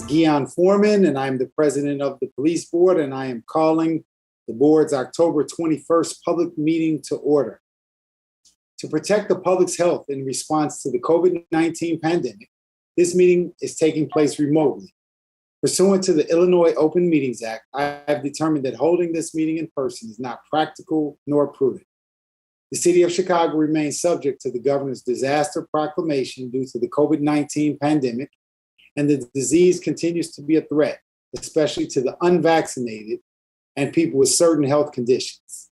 Guion Foreman, and I'm the president of the police board, and I am calling the board's October 21st public meeting to order. To protect the public's health in response to the COVID-19 pandemic, this meeting is taking place remotely. Pursuant to the Illinois Open Meetings Act, I have determined that holding this meeting in person is not practical nor prudent. The city of Chicago remains subject to the governor's disaster proclamation due to the COVID-19 pandemic, and the disease continues to be a threat, especially to the unvaccinated and people with certain health conditions.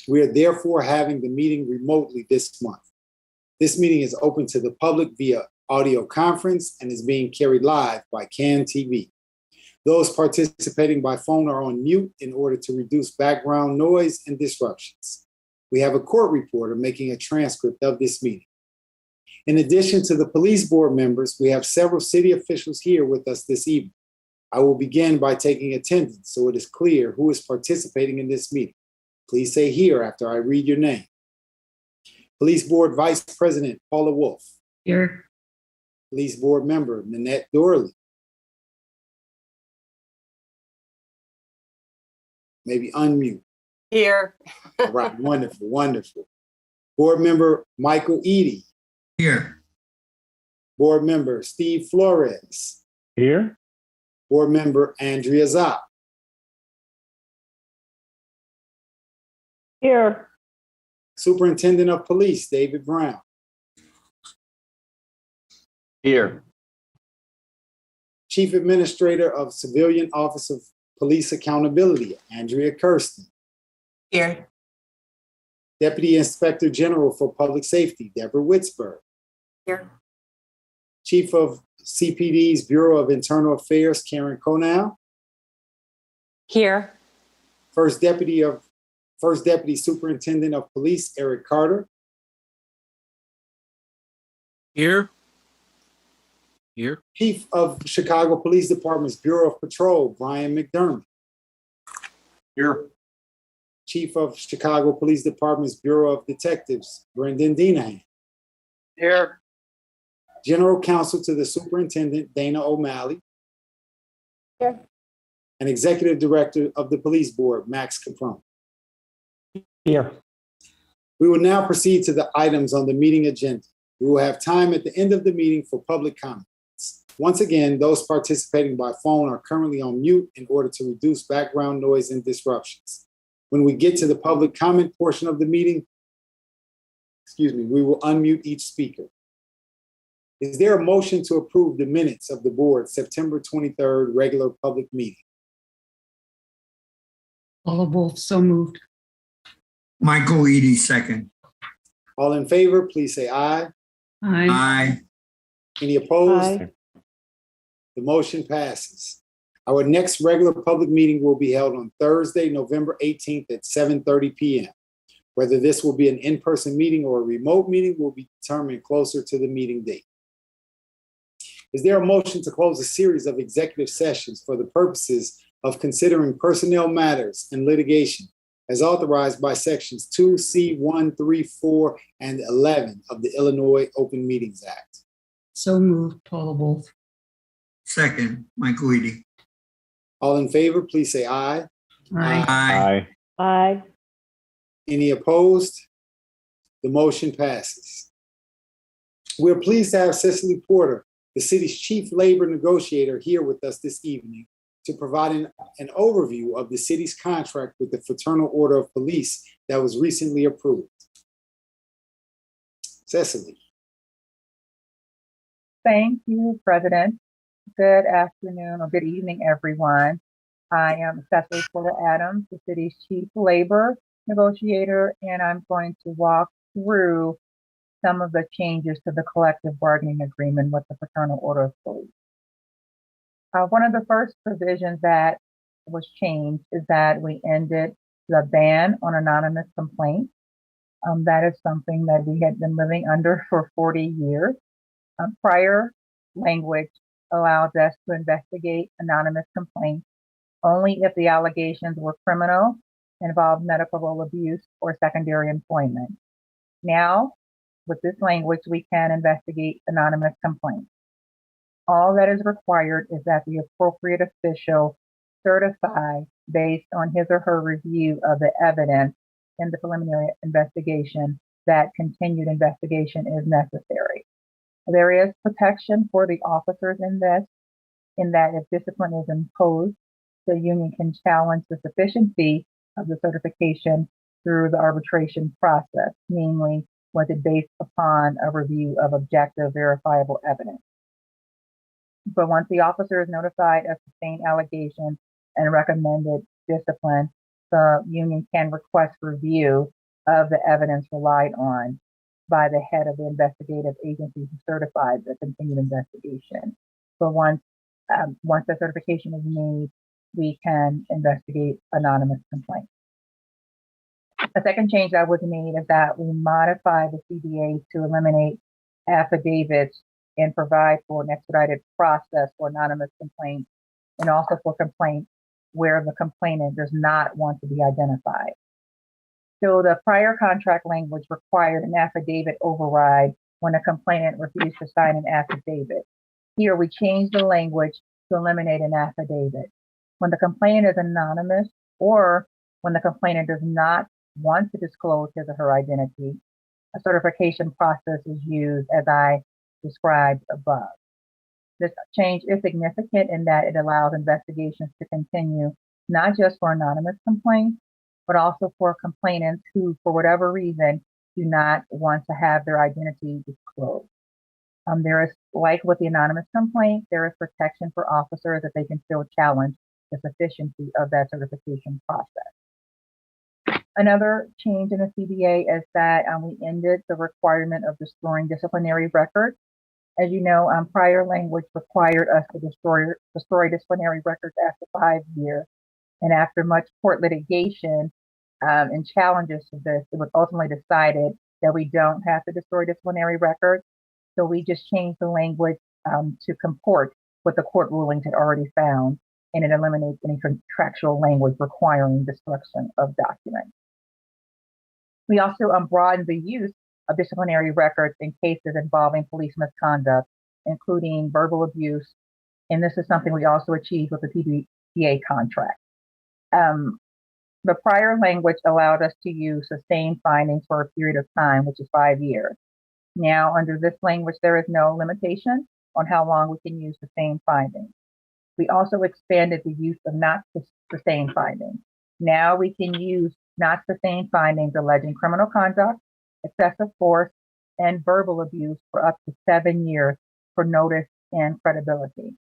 We are therefore having the meeting remotely this month. This meeting is open to the public via audio conference and is being carried live by CAN TV. Those participating by phone are on mute in order to reduce background noise and disruptions. We have a court reporter making a transcript of this meeting. In addition to the police board members, we have several city officials here with us this evening. I will begin by taking attendance so it is clear who is participating in this meeting. Please say here after I read your name. Police Board Vice President Paula Wolf. Here. Police Board Member Nanette Dorley. Maybe unmute. Here. All right, wonderful, wonderful. Board Member Michael Eady. Here. Board Member Steve Flores. Here. Board Member Andrea Zopp. Here. Superintendent of Police David Brown. Here. Chief Administrator of Civilian Office of Police Accountability Andrea Kirsten. Here. Deputy Inspector General for Public Safety Deborah Witzberg. Here. Chief of CPD's Bureau of Internal Affairs Karen Conal. Here. First Deputy Superintendent of Police Eric Carter. Here. Here. Chief of Chicago Police Department's Bureau of Patrol Brian McDermott. Here. Chief of Chicago Police Department's Bureau of Detectives Brendan Deanahan. Here. General Counsel to the Superintendent Dana O'Malley. Here. And Executive Director of the Police Board Max Caprone. Here. We will now proceed to the items on the meeting agenda. We will have time at the end of the meeting for public comments. Once again, those participating by phone are currently on mute in order to reduce background noise and disruptions. When we get to the public comment portion of the meeting, we will unmute each speaker. Is there a motion to approve the minutes of the board September 23rd regular public meeting? Paula Wolf, so moved. Michael Eady, second. All in favor, please say aye. Aye. Aye. Any opposed? Aye. The motion passes. Our next regular public meeting will be held on Thursday, November 18th at 7:30 p.m. Whether this will be an in-person meeting or a remote meeting will be determined closer to the meeting date. Is there a motion to close a series of executive sessions for the purposes of considering personnel matters and litigation as authorized by sections 2C1, 3, 4, and 11 of the Illinois Open Meetings Act? So moved, Paula Wolf. Second, Michael Eady. All in favor, please say aye. Aye. Aye. Aye. Any opposed? The motion passes. We're pleased to have Cecily Porter, the city's chief labor negotiator, here with us this evening to provide an overview of the city's contract with the Fraternal Order of Police that was recently approved. Cecily. Thank you, President. Good afternoon or good evening, everyone. I am Cecily Porter Adams, the city's chief labor negotiator, and I'm going to walk through some of the changes to the collective bargaining agreement with the Fraternal Order of Police. One of the first provisions that was changed is that we ended the ban on anonymous complaints. That is something that we had been living under for 40 years. Prior language allowed us to investigate anonymous complaints only if the allegations were criminal, involved medical abuse, or secondary employment. Now, with this language, we can investigate anonymous complaints. All that is required is that the appropriate official certify based on his or her review of the evidence in the preliminary investigation that continued investigation is necessary. There is protection for the officers in this, in that if discipline is imposed, the union can challenge the sufficiency of the certification through the arbitration process, namely, was it based upon a review of objective, verifiable evidence. But once the officer is notified of sustained allegations and recommended discipline, the union can request review of the evidence relied on by the head of the investigative agency who certified the continued investigation. But once the certification is made, we can investigate anonymous complaints. A second change that was made is that we modify the CBA to eliminate affidavits and provide for an expedited process for anonymous complaints and also for complaints where the complainant does not want to be identified. So the prior contract language required an affidavit override when a complainant refused to sign an affidavit. Here we change the language to eliminate an affidavit. When the complainant is anonymous or when the complainant does not want to disclose his or her identity, a certification process is used as I described above. This change is significant in that it allows investigations to continue not just for anonymous complaints, but also for complainants who, for whatever reason, do not want to have their identity disclosed. There is, like with the anonymous complaint, there is protection for officers that they can still challenge the sufficiency of that certification process. Another change in the CBA is that we ended the requirement of destroying disciplinary records. As you know, prior language required us to destroy disciplinary records after 5 years. And after much court litigation and challenges to this, it was ultimately decided that we don't have to destroy disciplinary records. So we just changed the language to comport what the court rulings had already found, and it eliminates any contractual language requiring destruction of documents. We also broadened the use of disciplinary records in cases involving police misconduct, including verbal abuse. And this is something we also achieved with the PBPA contract. The prior language allowed us to use sustained findings for a period of time, which is 5 years. Now, under this language, there is no limitation on how long we can use sustained findings. We also expanded the use of not sustained findings. Now we can use not sustained findings alleging criminal conduct, excessive force, and verbal abuse for up to 7 years for notice and credibility.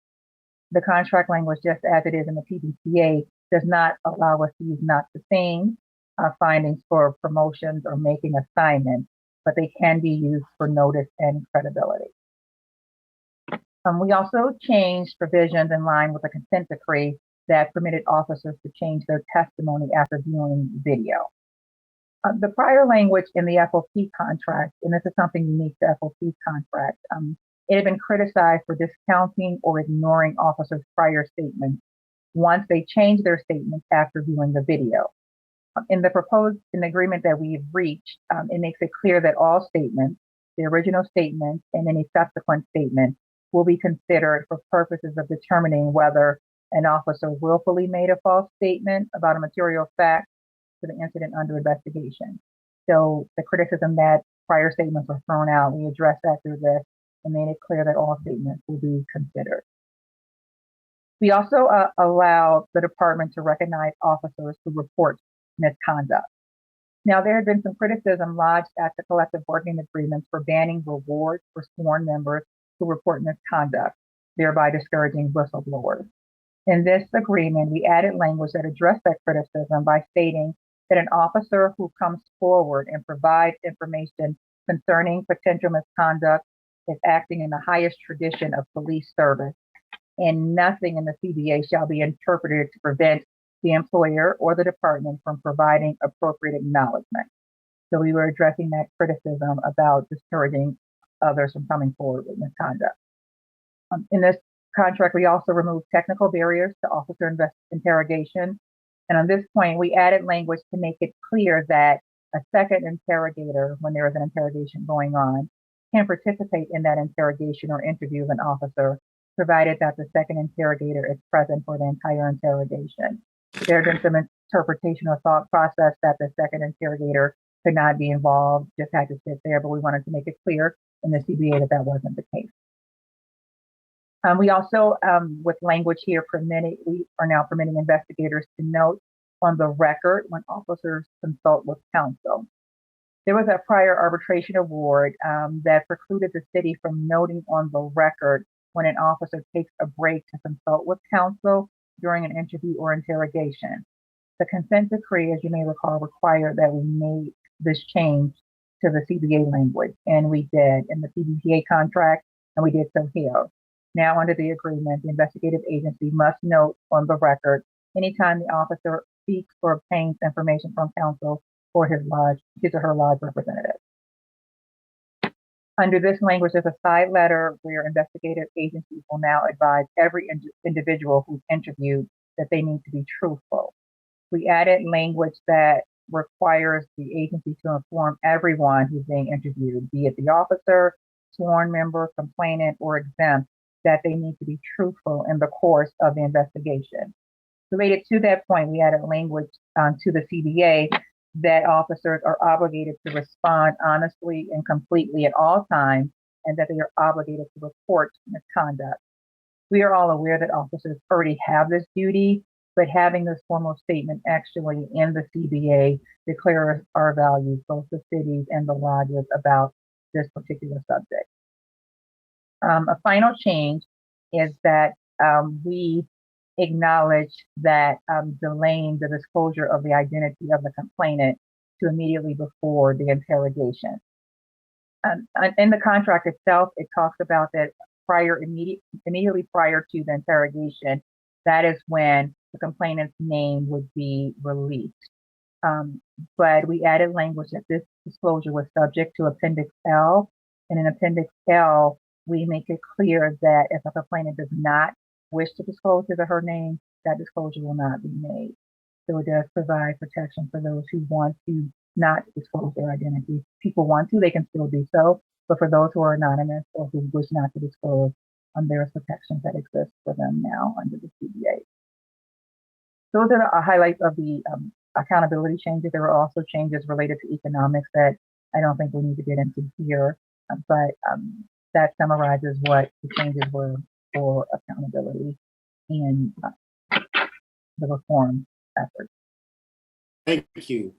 The contract language, just as it is in the PBPA, does not allow us to use not sustained findings for promotions or making assignments, but they can be used for notice and credibility. We also changed provisions in line with the consent decree that permitted officers to change their testimony after viewing video. The prior language in the FOP contract, and this is something unique to FOP contract, it had been criticized for discounting or ignoring officers' prior statements once they changed their statements after viewing the video. In the agreement that we've reached, it makes it clear that all statements, the original statement and any subsequent statement, will be considered for purposes of determining whether an officer willfully made a false statement about a material fact to the incident under investigation. So the criticism that prior statements were thrown out, we addressed that through this and made it clear that all statements will be considered. We also allowed the department to recognize officers who report misconduct. Now, there had been some criticism lodged at the collective bargaining agreements for banning rewards for sworn members who report misconduct, thereby discouraging whistleblowers. In this agreement, we added language that addressed that criticism by stating that an officer who comes forward and provides information concerning potential misconduct is acting in the highest tradition of police service, and nothing in the CBA shall be interpreted to prevent the employer or the department from providing appropriate acknowledgement. So we were addressing that criticism about discouraging others from coming forward with misconduct. In this contract, we also removed technical barriers to officer interrogation. And on this point, we added language to make it clear that a second interrogator, when there is an interrogation going on, can participate in that interrogation or interview of an officer provided that the second interrogator is present for the entire interrogation. There had been some interpretation or thought process that the second interrogator could not be involved, just had to sit there, but we wanted to make it clear in the CBA that that wasn't the case. We also, with language here, we are now permitting investigators to note on the record when officers consult with counsel. There was a prior arbitration award that precluded the city from noting on the record when an officer takes a break to consult with counsel during an interview or interrogation. The consent decree, as you may recall, required that we made this change to the CBA language, and we did in the PBTA contract, and we did so here. Now, under the agreement, the investigative agency must note on the record anytime the officer seeks or obtains information from counsel or his or her lodge representative. Under this language, there's a side letter where investigative agencies will now advise every individual who's interviewed that they need to be truthful. We added language that requires the agency to inform everyone who's being interviewed, be it the officer, sworn member, complainant, or exempt, that they need to be truthful in the course of the investigation. Related to that point, we added language to the CBA that officers are obligated to respond honestly and completely at all times, and that they are obligated to report misconduct. We are all aware that officers already have this duty, but having this formal statement actually in the CBA declares our values, both the cities and the lodges, about this particular subject. A final change is that we acknowledge that delaying the disclosure of the identity of the complainant to immediately before the interrogation. In the contract itself, it talks about that immediately prior to the interrogation, that is when the complainant's name would be released. But we added language that this disclosure was subject to Appendix L, and in Appendix L, we make it clear that if a complainant does not wish to disclose his or her name, that disclosure will not be made. So it does provide protection for those who want to not disclose their identity. If people want to, they can still do so, but for those who are anonymous or who wish not to disclose, there is protections that exist for them now under the CBA. Those are the highlights of the accountability changes. There were also changes related to economics that I don't think we need to get into here, but that summarizes what the changes were for accountability and the reform effort. Thank you.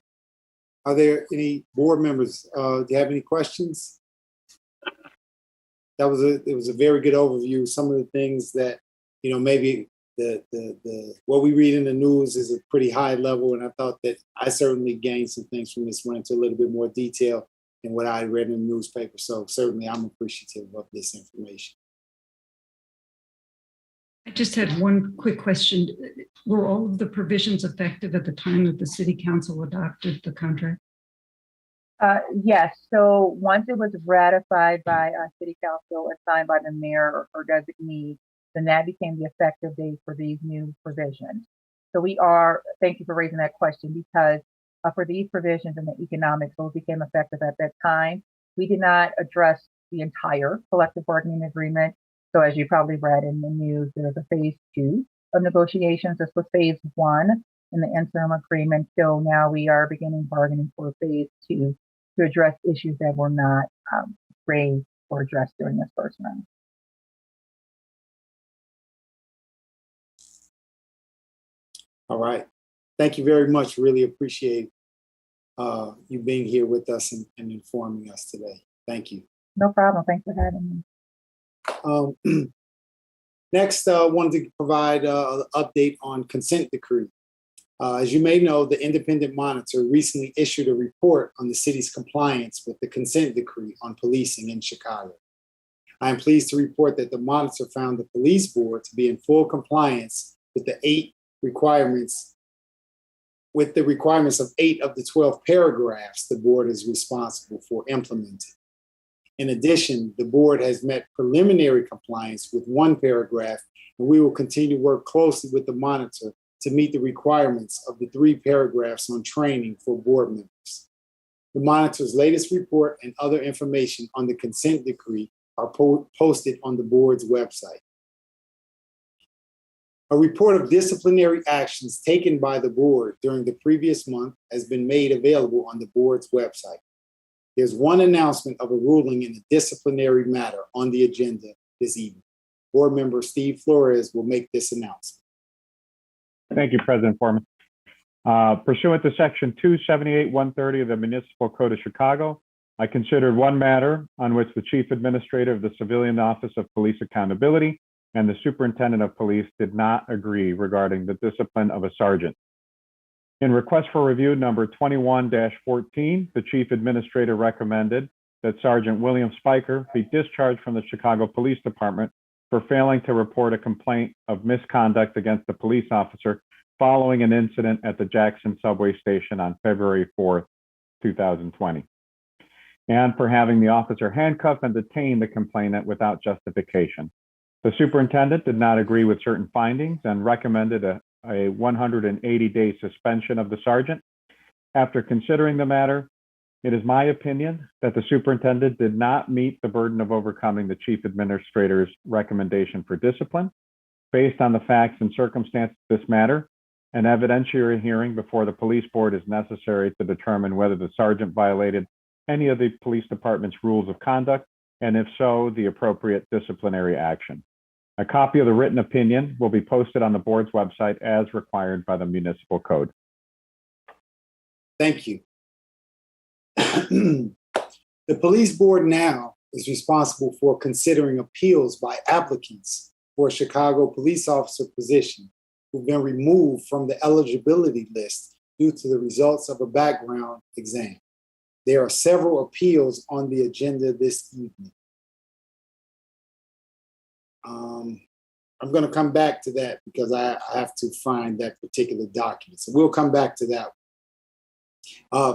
Are there any board members? Do you have any questions? It was a very good overview. Some of the things that, maybe what we read in the news is a pretty high level, and I thought that I certainly gained some things from this, went into a little bit more detail than what I read in the newspaper. So certainly I'm appreciative of this information. I just had one quick question. Were all of the provisions effective at the time that the city council adopted the contract? Yes. So once it was ratified by city council and signed by the mayor or designee, then that became the effective date for these new provisions. So thank you for raising that question, because for these provisions and the economics, those became effective at that time. We did not address the entire collective bargaining agreement. So as you probably read in the news, there's a phase 2 of negotiations. This was phase 1 in the interim agreement. So now we are beginning bargaining for phase 2 to address issues that were not raised or addressed during this first round. All right. Thank you very much. Really appreciate you being here with us and informing us today. Thank you. No problem. Thanks for having me. Next, I wanted to provide an update on consent decree. As you may know, the Independent Monitor recently issued a report on the city's compliance with the consent decree on policing in Chicago. I am pleased to report that the Monitor found the police board to be in full compliance with the requirements of 8 of the 12 paragraphs the board is responsible for implementing. In addition, the board has met preliminary compliance with 1 paragraph, and we will continue to work closely with the Monitor to meet the requirements of the 3 paragraphs on training for board members. The Monitor's latest report and other information on the consent decree are posted on the board's website. A report of disciplinary actions taken by the board during the previous month has been made available on the board's website. There's one announcement of a ruling in a disciplinary matter on the agenda this evening. Board member Steve Flores will make this announcement. Thank you, President Foreman. Pursuant to Section 278-130 of the Municipal Code of Chicago, I considered one matter on which the Chief Administrator of the Civilian Office of Police Accountability and the Superintendent of Police did not agree regarding the discipline of a sergeant. In request for review number 21-14, the Chief Administrator recommended that Sergeant William Spiker be discharged from the Chicago Police Department for failing to report a complaint of misconduct against a police officer following an incident at the Jackson subway station on February 4th, 2020, and for having the officer handcuff and detain the complainant without justification. The superintendent did not agree with certain findings and recommended a 180-day suspension of the sergeant. After considering the matter, it is my opinion that the superintendent did not meet the burden of overcoming the chief administrator's recommendation for discipline. Based on the facts and circumstances of this matter, an evidentiary hearing before the police board is necessary to determine whether the sergeant violated any of the police department's rules of conduct, and if so, the appropriate disciplinary action. A copy of the written opinion will be posted on the board's website as required by the municipal code. Thank you. The police board now is responsible for considering appeals by applicants for a Chicago police officer position who've been removed from the eligibility list due to the results of a background exam. There are several appeals on the agenda this evening. I'm going to come back to that because I have to find that particular document. So we'll come back to that.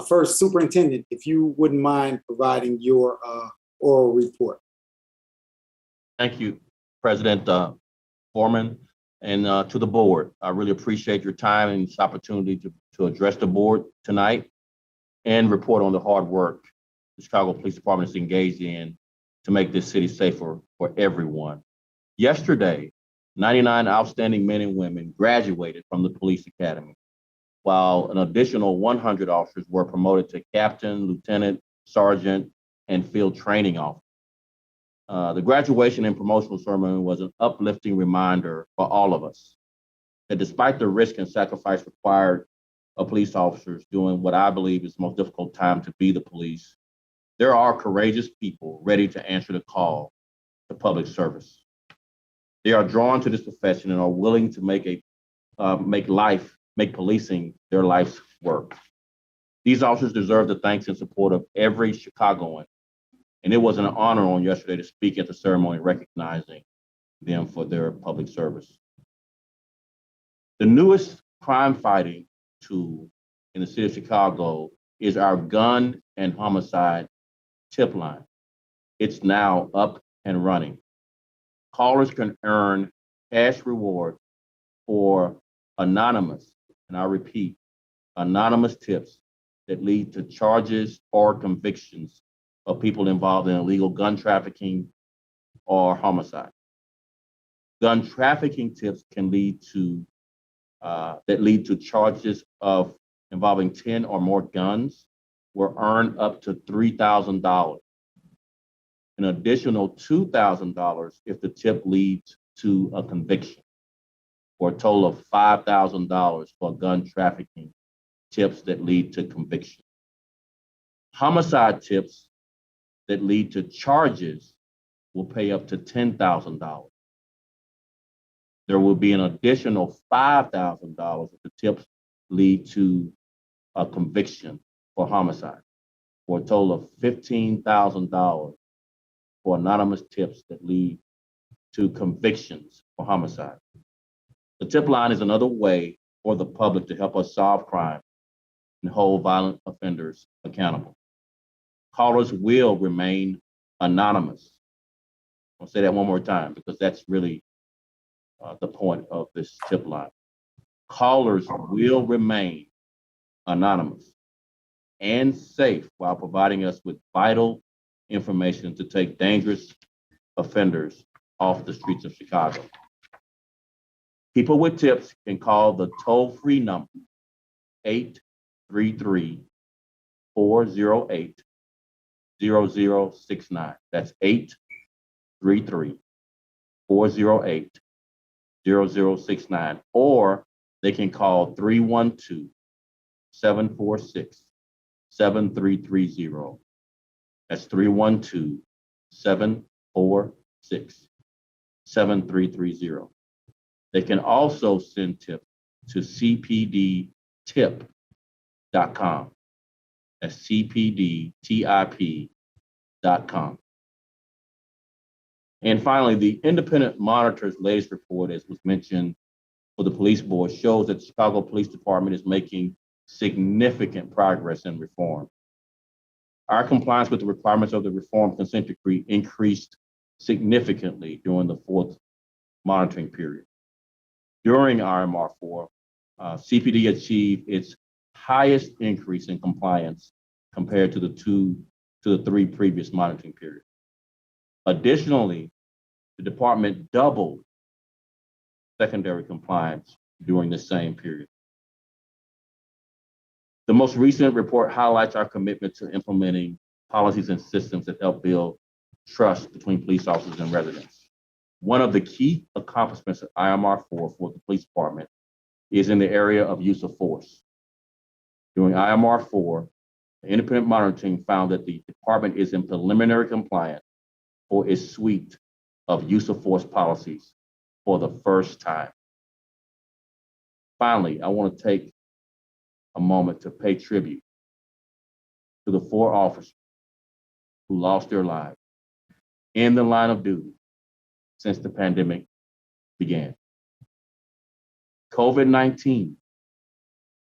First, Superintendent, if you wouldn't mind providing your oral report. Thank you, President Foreman, and to the board. I really appreciate your time and this opportunity to address the board tonight and report on the hard work the Chicago Police Department is engaged in to make this city safer for everyone. Yesterday, 99 outstanding men and women graduated from the police academy, while an additional 100 officers were promoted to captain, lieutenant, sergeant, and field training officer. The graduation and promotional ceremony was an uplifting reminder for all of us that despite the risk and sacrifice required of police officers doing what I believe is the most difficult time to be the police, there are courageous people ready to answer the call to public service. They are drawn to this profession and are willing to make policing their life's work. These officers deserve the thanks and support of every Chicagoan, and it was an honor on yesterday to speak at the ceremony recognizing them for their public service. The newest crime-fighting tool in the city of Chicago is our gun and homicide tip line. It's now up and running. Callers can earn cash reward for anonymous, and I repeat, anonymous tips that lead to charges or convictions of people involved in illegal gun trafficking or homicide. Gun trafficking tips can lead to charges of involving 10 or more guns will earn up to $3,000. An additional $2,000 if the tip leads to a conviction, for a total of $5,000 for gun trafficking tips that lead to conviction. Homicide tips that lead to charges will pay up to $10,000. There will be an additional $5,000 if the tips lead to a conviction for homicide, for a total of $15,000 for anonymous tips that lead to convictions for homicide. The tip line is another way for the public to help us solve crime and hold violent offenders accountable. Callers will remain anonymous. I'll say that one more time because that's really the point of this tip line. Callers will remain anonymous and safe while providing us with vital information to take dangerous offenders off the streets of Chicago. People with tips can call the toll-free number 833-408-0069. That's 833-408-0069. Or they can call 312-746-7330. That's 312-746-7330. They can also send tips to cpdtip.com. That's cpdtip.com. And finally, the independent monitor's latest report, as was mentioned for the police board, shows that the Chicago Police Department is making significant progress in reform. Our compliance with the requirements of the reform consent decree increased significantly during the fourth monitoring period. During IMR4, CPD achieved its highest increase in compliance compared to the three previous monitoring periods. Additionally, the department doubled secondary compliance during the same period. The most recent report highlights our commitment to implementing policies and systems that help build trust between police officers and residents. One of the key accomplishments of IMR4 for the police department is in the area of use of force. During IMR4, the independent monitoring found that the department is in preliminary compliance for its suite of use of force policies for the first time. Finally, I want to take a moment to pay tribute to the 4 officers who lost their lives in the line of duty since the pandemic began. COVID-19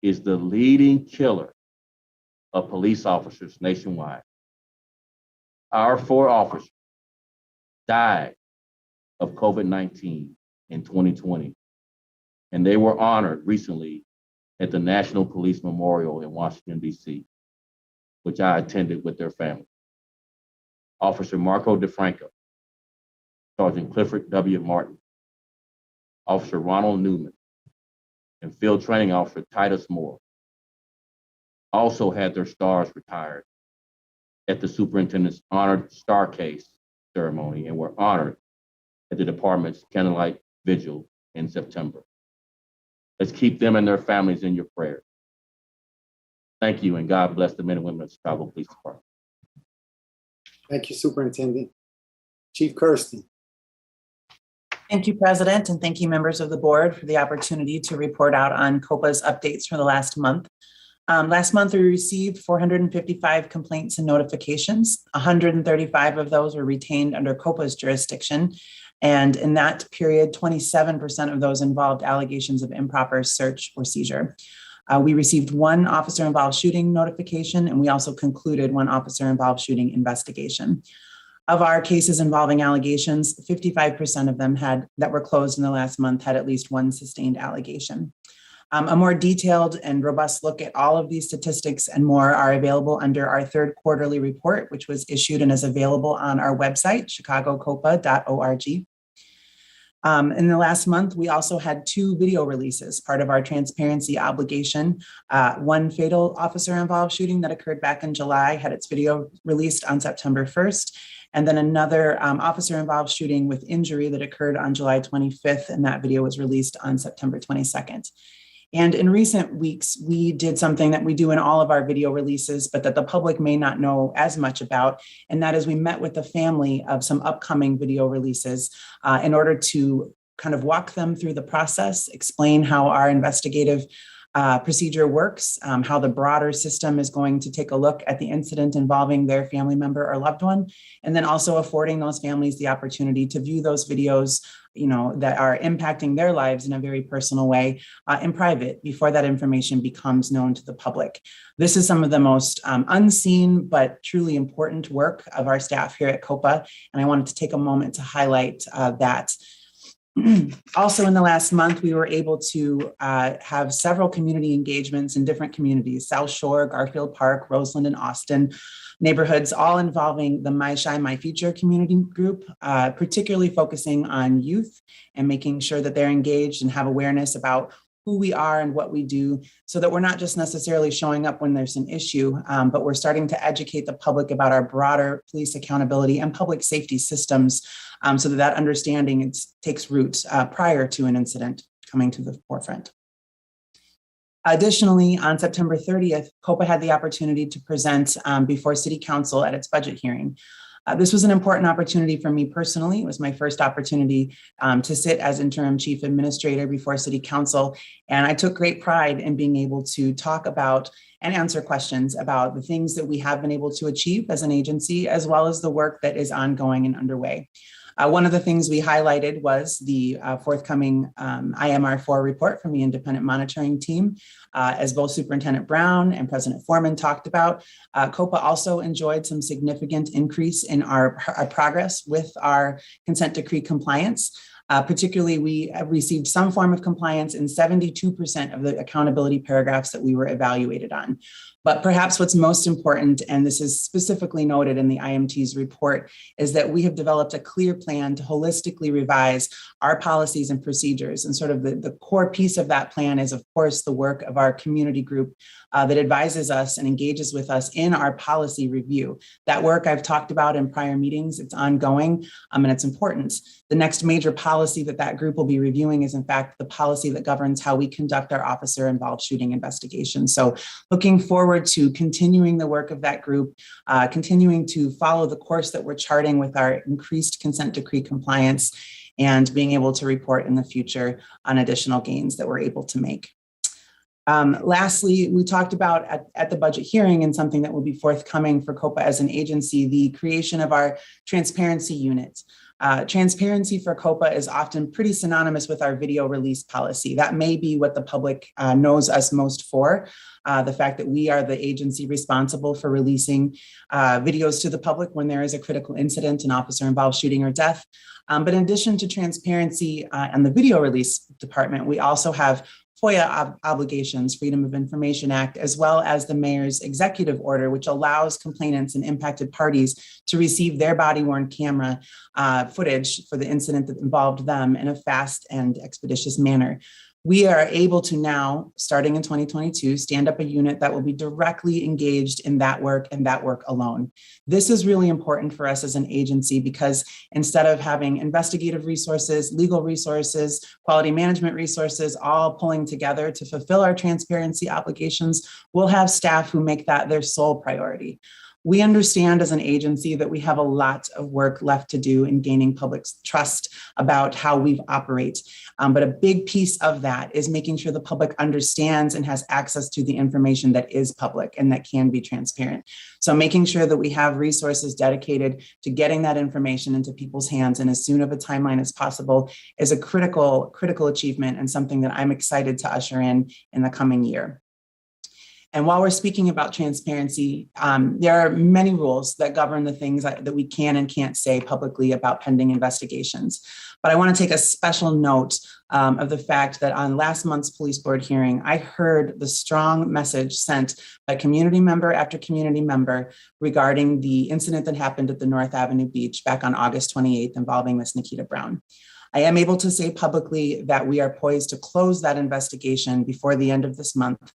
is the leading killer of police officers nationwide. Our 4 officers died of COVID-19 in 2020, and they were honored recently at the National Police Memorial in Washington, D.C., which I attended with their family. Officer Marco DeFranco, Sergeant Clifford W. Martin, Officer Ronald Newman, and Field Training Officer Titus Moore also had their stars retired at the superintendent's honored star case ceremony and were honored at the department's candlelight vigil in September. Let's keep them and their families in your prayers. Thank you, and God bless the men and women of the Chicago Police Department. Thank you, Superintendent. Chief Kirsten. Thank you, President, and thank you, members of the board, for the opportunity to report out on COPA's updates for the last month. Last month, we received 455 complaints and notifications. 135 of those were retained under COPA's jurisdiction. And in that period, 27% of those involved allegations of improper search or seizure. We received 1 officer-involved shooting notification, and we also concluded 1 officer-involved shooting investigation. Of our cases involving allegations, 55% of them that were closed in the last month had at least 1 sustained allegation. A more detailed and robust look at all of these statistics and more are available under our 3rd quarterly report, which was issued and is available on our website, chicagocopa.org. In the last month, we also had 2 video releases, part of our transparency obligation. 1 fatal officer-involved shooting that occurred back in July had its video released on September 1st. And then another officer-involved shooting with injury that occurred on July 25th, and that video was released on September 22nd. And in recent weeks, we did something that we do in all of our video releases, but that the public may not know as much about. And that is we met with the family of some upcoming video releases in order to kind of walk them through the process, explain how our investigative procedure works, how the broader system is going to take a look at the incident involving their family member or loved one, and then also affording those families the opportunity to view those videos, that are impacting their lives in a very personal way in private before that information becomes known to the public. This is some of the most unseen but truly important work of our staff here at COPA, and I wanted to take a moment to highlight that. Also, in the last month, we were able to have several community engagements in different communities: South Shore, Garfield Park, Roseland, and Austin neighborhoods, all involving the My Shine, My Future community group, particularly focusing on youth and making sure that they're engaged and have awareness about who we are and what we do, so that we're not just necessarily showing up when there's an issue, but we're starting to educate the public about our broader police accountability and public safety systems, so that that understanding takes root prior to an incident coming to the forefront. Additionally, on September 30th, COPA had the opportunity to present before City Council at its budget hearing. This was an important opportunity for me personally. It was my first opportunity to sit as interim chief administrator before City Council. And I took great pride in being able to talk about and answer questions about the things that we have been able to achieve as an agency, as well as the work that is ongoing and underway. One of the things we highlighted was the forthcoming IMR4 report from the independent monitoring team. As both Superintendent Brown and President Foreman talked about, COPA also enjoyed some significant increase in our progress with our consent decree compliance. Particularly, we have received some form of compliance in 72% of the accountability paragraphs that we were evaluated on. But perhaps what's most important, and this is specifically noted in the IMT's report, is that we have developed a clear plan to holistically revise our policies and procedures. And sort of the core piece of that plan is, of course, the work of our community group that advises us and engages with us in our policy review. That work I've talked about in prior meetings, it's ongoing, and it's important. The next major policy that group will be reviewing is, in fact, the policy that governs how we conduct our officer-involved shooting investigations. So looking forward to continuing the work of that group, continuing to follow the course that we're charting with our increased consent decree compliance, and being able to report in the future on additional gains that we're able to make. Lastly, we talked about at the budget hearing, and something that will be forthcoming for COPA as an agency, the creation of our transparency unit. Transparency for COPA is often pretty synonymous with our video release policy. That may be what the public knows us most for, the fact that we are the agency responsible for releasing videos to the public when there is a critical incident, an officer-involved shooting or death. But in addition to transparency and the video release department, we also have FOIA obligations, Freedom of Information Act, as well as the mayor's executive order, which allows complainants and impacted parties to receive their body-worn camera footage for the incident that involved them in a fast and expeditious manner. We are able to now, starting in 2022, stand up a unit that will be directly engaged in that work and that work alone. This is really important for us as an agency, because instead of having investigative resources, legal resources, quality management resources, all pulling together to fulfill our transparency obligations, we'll have staff who make that their sole priority. We understand as an agency that we have a lot of work left to do in gaining public's trust about how we operate. But a big piece of that is making sure the public understands and has access to the information that is public and that can be transparent. So making sure that we have resources dedicated to getting that information into people's hands in as soon of a timeline as possible is a critical achievement, and something that I'm excited to usher in the coming year. And while we're speaking about transparency, there are many rules that govern the things that we can and can't say publicly about pending investigations. But I want to take a special note of the fact that on last month's police board hearing, I heard the strong message sent by community member after community member regarding the incident that happened at the North Avenue Beach back on August 28th involving Miss Nikita Brown. I am able to say publicly that we are poised to close that investigation before the end of this month.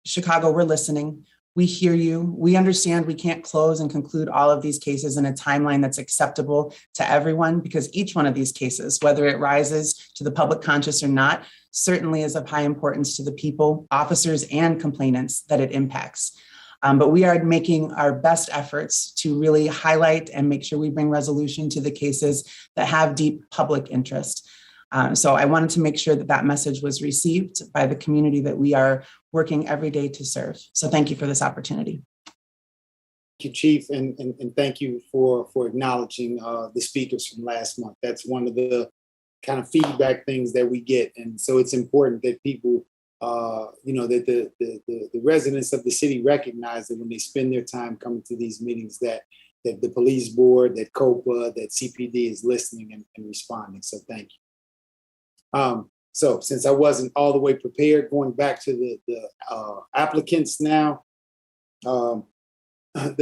Chicago, we're listening. We hear you. We understand we can't close and conclude all of these cases in a timeline that's acceptable to everyone, because each one of these cases, whether it rises to the public conscious or not, certainly is of high importance to the people, officers, and complainants that it impacts. But we are making our best efforts to really highlight and make sure we bring resolution to the cases that have deep public interest. So I wanted to make sure that that message was received by the community that we are working every day to serve. So thank you for this opportunity. Thank you, Chief, and thank you for acknowledging the speakers from last month. That's one of the kind of feedback things that we get. And so it's important that people, that the residents of the city recognize that when they spend their time coming to these meetings, that that the police board, that COPA, that CPD is listening and responding. So thank you. So since I wasn't all the way prepared, going back to the applicants now, the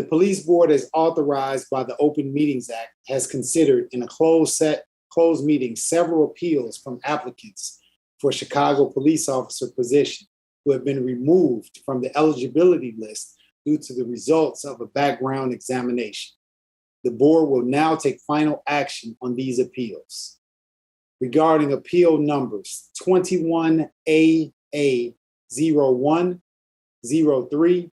police board, as authorized by the Open Meetings Act, has considered in a closed meeting several appeals from applicants for Chicago police officer position who have been removed from the eligibility list due to the results of a background examination. The board will now take final action on these appeals. Regarding appeal numbers 21AA01, 03,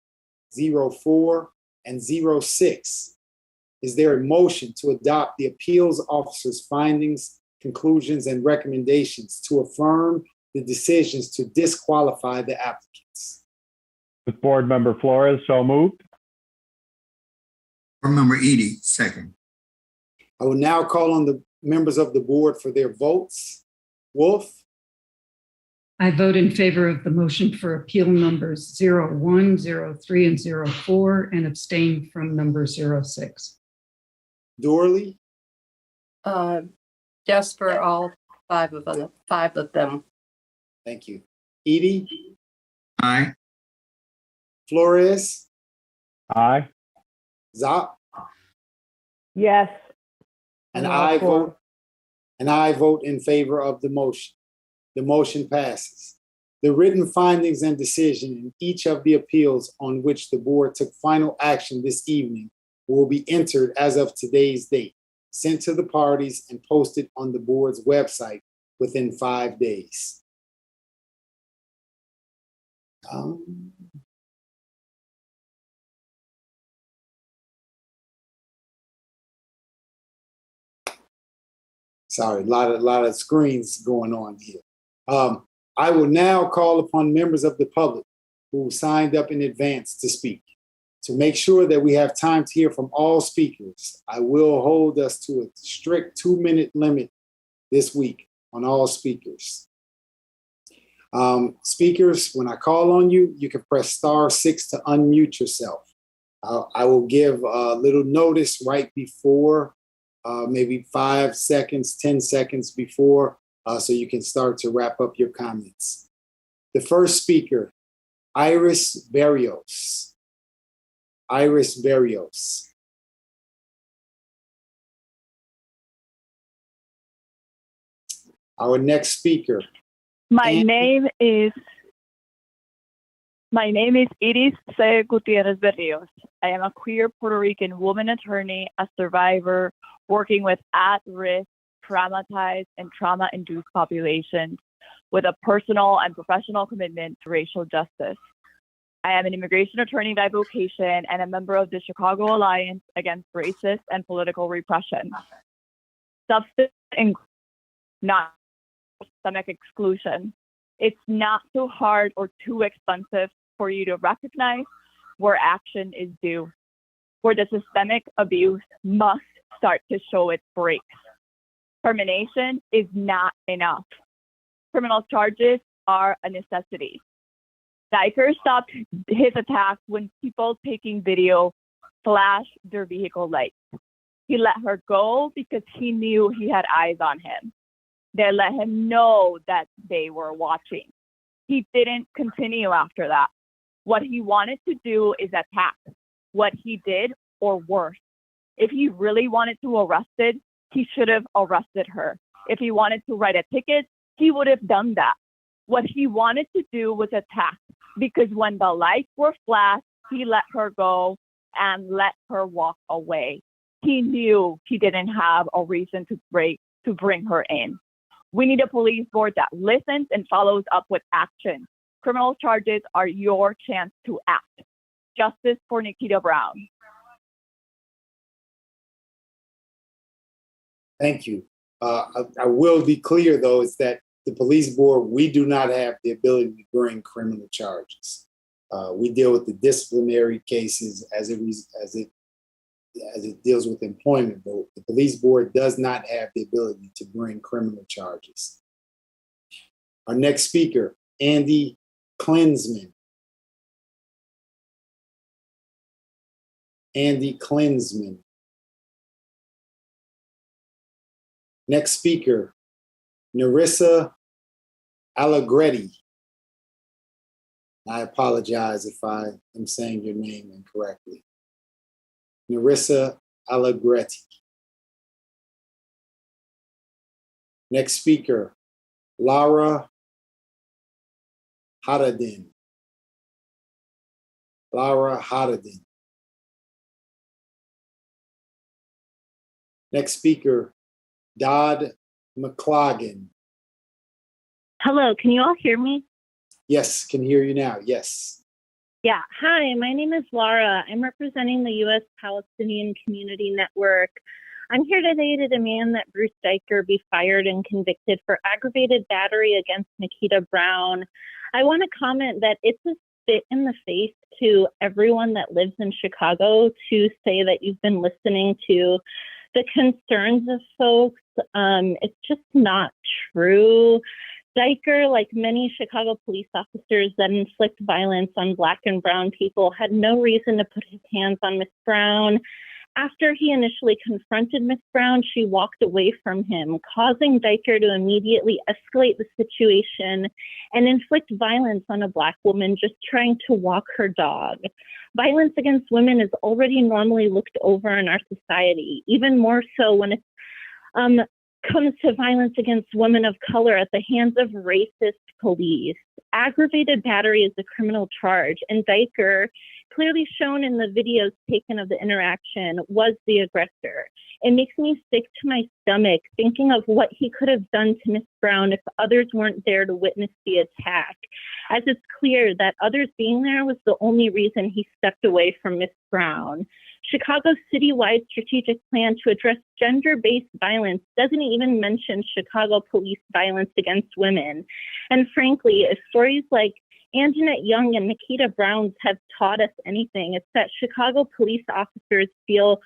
04, and 06. Is there a motion to adopt the appeals officer's findings, conclusions, and recommendations to affirm the decisions to disqualify the applicants? With Board Member Flores, so moved. Board Member Edy, second. I will now call on the members of the board for their votes. Wolf, I vote in favor of the motion for appeal numbers 01, 03, and 04, and abstain from number 06. Dorley, Yes, for all five of them. thank you. Edy, Aye. Flores, Aye. Zop, Yes. and I vote in favor of the motion. The motion passes. The written findings and decision in each of the appeals on which the board took final action this evening will be entered as of today's date, sent to the parties, and posted on the board's website within 5 days. Sorry, a lot of screens going on here. I will now call upon members of the public who signed up in advance to speak. To make sure that we have time to hear from all speakers, I will hold us to a strict 2-minute limit this week on all speakers. Speakers, when I call on you, you can press *6 to unmute yourself. I will give a little notice right before, maybe 5 seconds, 10 seconds before, so you can start to wrap up your comments. The first speaker, Iris Berrios. Iris Berrios. Our next speaker. My name is Iris C. Gutierrez Berrios. I am a queer Puerto Rican woman attorney, a survivor working with at-risk, traumatized, and trauma-induced populations with a personal and professional commitment to racial justice. I am an immigration attorney by vocation and a member of the Chicago Alliance Against Racist and Political Repression. Substance and not systemic exclusion. It's not too hard or too expensive for you to recognize where action is due, where the systemic abuse must start to show its breaks. Termination is not enough. Criminal charges are a necessity. Diker stopped his attack when people taking video flashed their vehicle lights. He let her go because he knew he had eyes on him. They let him know that they were watching. He didn't continue after that. What he wanted to do is attack. What he did, or worse. If he really wanted to arrest it, he should have arrested her. If he wanted to write a ticket, he would have done that. What he wanted to do was attack, because when the lights were flashed, he let her go and let her walk away. He knew he didn't have a reason to bring her in. We need a police board that listens and follows up with action. Criminal charges are your chance to act. Justice for Nikita Brown. Thank you. I will be clear, though, is that the police board, we do not have the ability to bring criminal charges. We deal with the disciplinary cases as it deals with employment, but the police board does not have the ability to bring criminal charges. Our next speaker, Andy Klinsman. Andy Klinsman. Next speaker, Narissa Allegretti. I apologize if I am saying your name incorrectly. Narissa Allegretti. Next speaker, Lara Hadadin. Lara Hadadin. Next speaker, Dodd McCloggin. Hello, can you all hear me? Yes, can hear you now. Yes. Yeah, hi, my name is Laura. I'm representing the U.S. Palestinian Community Network. I'm here today to demand that Bruce Deicher be fired and convicted for aggravated battery against Nikita Brown. I want to comment that it's a spit in the face to everyone that lives in Chicago to say that you've been listening to the concerns of folks. It's just not true. Deicher, like many Chicago police officers that inflict violence on Black and Brown people, had no reason to put his hands on Miss Brown. After he initially confronted Miss Brown, she walked away from him, causing Deicher to immediately escalate the situation and inflict violence on a Black woman just trying to walk her dog. Violence against women is already normally looked over in our society, even more so when it comes to violence against women of color at the hands of racist police. Aggravated battery is a criminal charge, and Deicher, clearly shown in the videos taken of the interaction, was the aggressor. It makes me sick to my stomach thinking of what he could have done to Miss Brown if others weren't there to witness the attack, as it's clear that others being there was the only reason he stepped away from Miss Brown. Chicago's citywide strategic plan to address gender-based violence doesn't even mention Chicago police violence against women. And frankly, if stories like Anjanette Young and Nikita Brown's have taught us anything, it's that Chicago police officers feel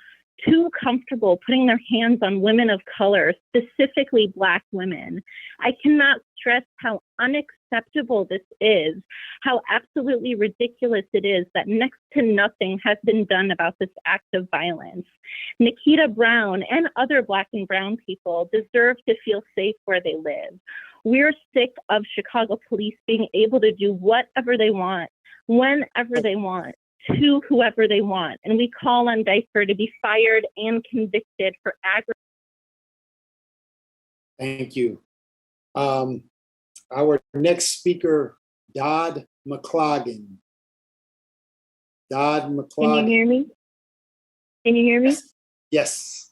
too comfortable putting their hands on women of color, specifically Black women. I cannot stress how unacceptable this is, how absolutely ridiculous it is that next to nothing has been done about this act of violence. Nikita Brown and other Black and Brown people deserve to feel safe where they live. We're sick of Chicago police being able to do whatever they want, whenever they want, to whoever they want. And we call on Deicher to be fired and convicted for aggravated. Thank you. Our next speaker, Dodd McCloggin. Dodd McCloggin. Can you hear me? Can you hear me? Yes.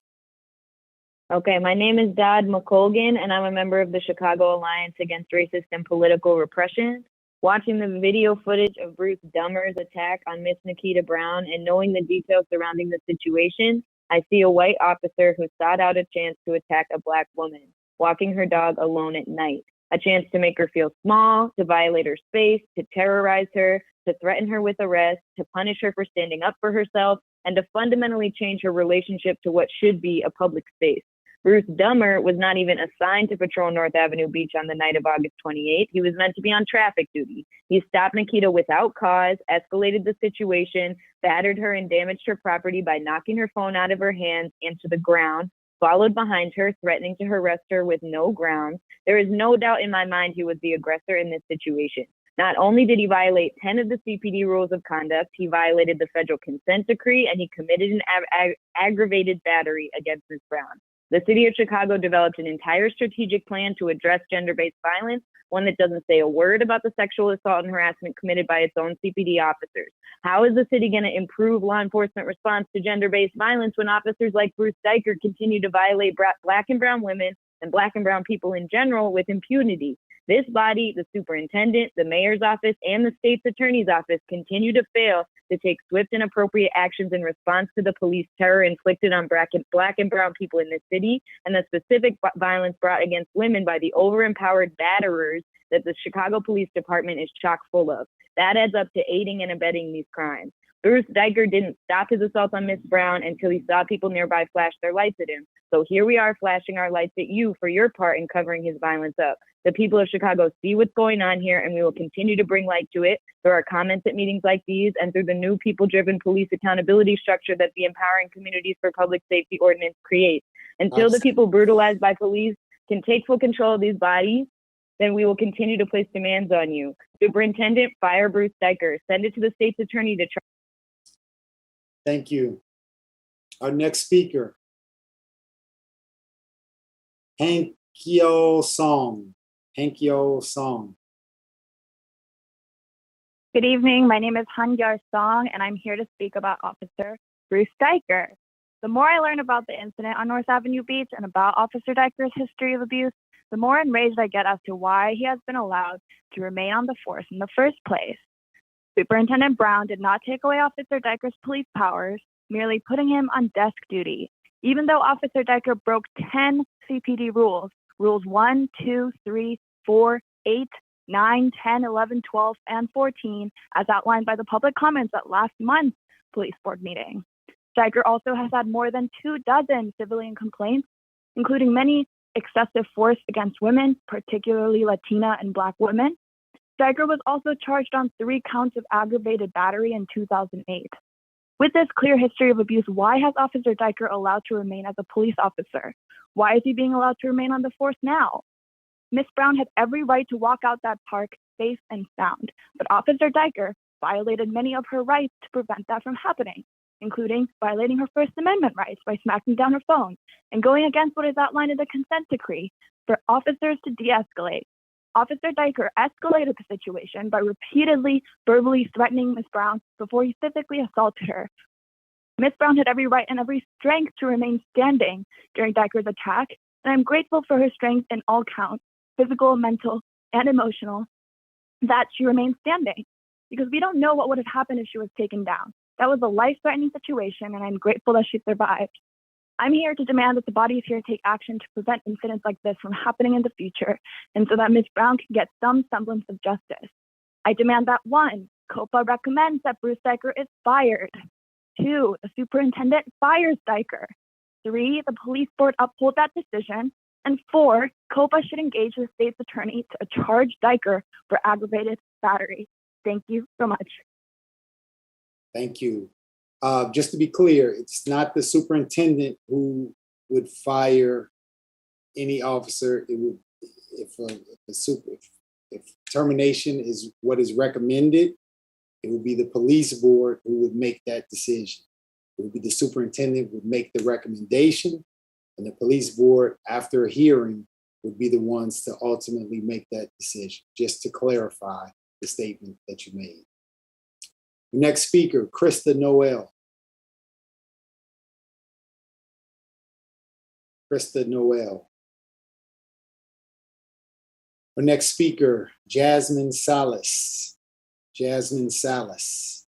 Okay, my name is Dodd McColgan, and I'm a member of the Chicago Alliance Against Racist and Political Repression. Watching the video footage of Bruce Dummer's attack on Miss Nikita Brown and knowing the details surrounding the situation, I see a white officer who sought out a chance to attack a Black woman, walking her dog alone at night. A chance to make her feel small, to violate her space, to terrorize her, to threaten her with arrest, to punish her for standing up for herself, and to fundamentally change her relationship to what should be a public space. Bruce Dummer was not even assigned to patrol North Avenue Beach on the night of August 28th. He was meant to be on traffic duty. He stopped Nikita without cause, escalated the situation, battered her and damaged her property by knocking her phone out of her hands and to the ground, followed behind her, threatening to harass her with no grounds. There is no doubt in my mind he was the aggressor in this situation. Not only did he violate 10 of the CPD rules of conduct, he violated the federal consent decree, and he committed an aggravated battery against Ms. Brown. The city of Chicago developed an entire strategic plan to address gender-based violence, one that doesn't say a word about the sexual assault and harassment committed by its own CPD officers. How is the city going to improve law enforcement response to gender-based violence when officers like Bruce Deicher continue to violate Black and Brown women and Black and Brown people in general with impunity? This body, the superintendent, the mayor's office, and the state's attorney's office continue to fail to take swift and appropriate actions in response to the police terror inflicted on Black and Brown people in this city, and the specific violence brought against women by the overempowered batterers that the Chicago Police Department is chock full of. That adds up to aiding and abetting these crimes. Bruce Deicher didn't stop his assault on Miss Brown until he saw people nearby flash their lights at him. So here we are flashing our lights at you for your part in covering his violence up. The people of Chicago see what's going on here, and we will continue to bring light to it through our comments at meetings like these and through the new people-driven police accountability structure that the Empowering Communities for Public Safety Ordinance creates. Until the people brutalized by police can take full control of these bodies, then we will continue to place demands on you. Superintendent, fire Bruce Steiker. Send it to the state's attorney to try. Thank you. Our next speaker, Hankyo Song. Hankyo Song. Good evening. My name is Hangyar Song, and I'm here to speak about Officer Bruce Steiker. The more I learn about the incident on North Avenue Beach and about Officer Steiker's history of abuse, the more enraged I get as to why he has been allowed to remain on the force in the first place. Superintendent Brown did not take away Officer Steiker's police powers, merely putting him on desk duty, even though Officer Steiker broke 10 CPD rules, rules 1, 2, 3, 4, 8, 9, 10, 11, 12, and 14, as outlined by the public comments at last month's police board meeting. Steiker also has had more than 24 civilian complaints, including many excessive force against women, particularly Latina and Black women. Steiker was also charged on 3 counts of aggravated battery in 2008. With this clear history of abuse, why has Officer Steiker allowed to remain as a police officer? Why is he being allowed to remain on the force now? Ms. Brown had every right to walk out that park safe and sound, but Officer Steiker violated many of her rights to prevent that from happening, including violating her First Amendment rights by smacking down her phone and going against what is outlined in the consent decree for officers to de-escalate. Officer Steiker escalated the situation by repeatedly verbally threatening Ms. Brown before he physically assaulted her. Ms. Brown had every right and every strength to remain standing during Steiker's attack, and I'm grateful for her strength in all counts, physical, mental, and emotional, that she remained standing, because we don't know what would have happened if she was taken down. That was a life-threatening situation, and I'm grateful that she survived. I'm here to demand that the bodies here take action to prevent incidents like this from happening in the future, and so that Ms. Brown can get some semblance of justice. I demand that 1, COPA recommends that Bruce Steiker is fired. 2, the superintendent fires Steiker. 3, the police board uphold that decision. And 4, COPA should engage the state's attorney to charge Steiker for aggravated battery. Thank you so much. Thank you. Just to be clear, it's not the superintendent who would fire any officer. It would, if termination is what is recommended, it would be the police board who would make that decision. It would be the superintendent would make the recommendation, and the police board, after a hearing, would be the ones to ultimately make that decision, just to clarify the statement that you made. Next speaker, Krista Noel. Krista Noel. Our next speaker, Jasmine Salas. Jasmine Salas.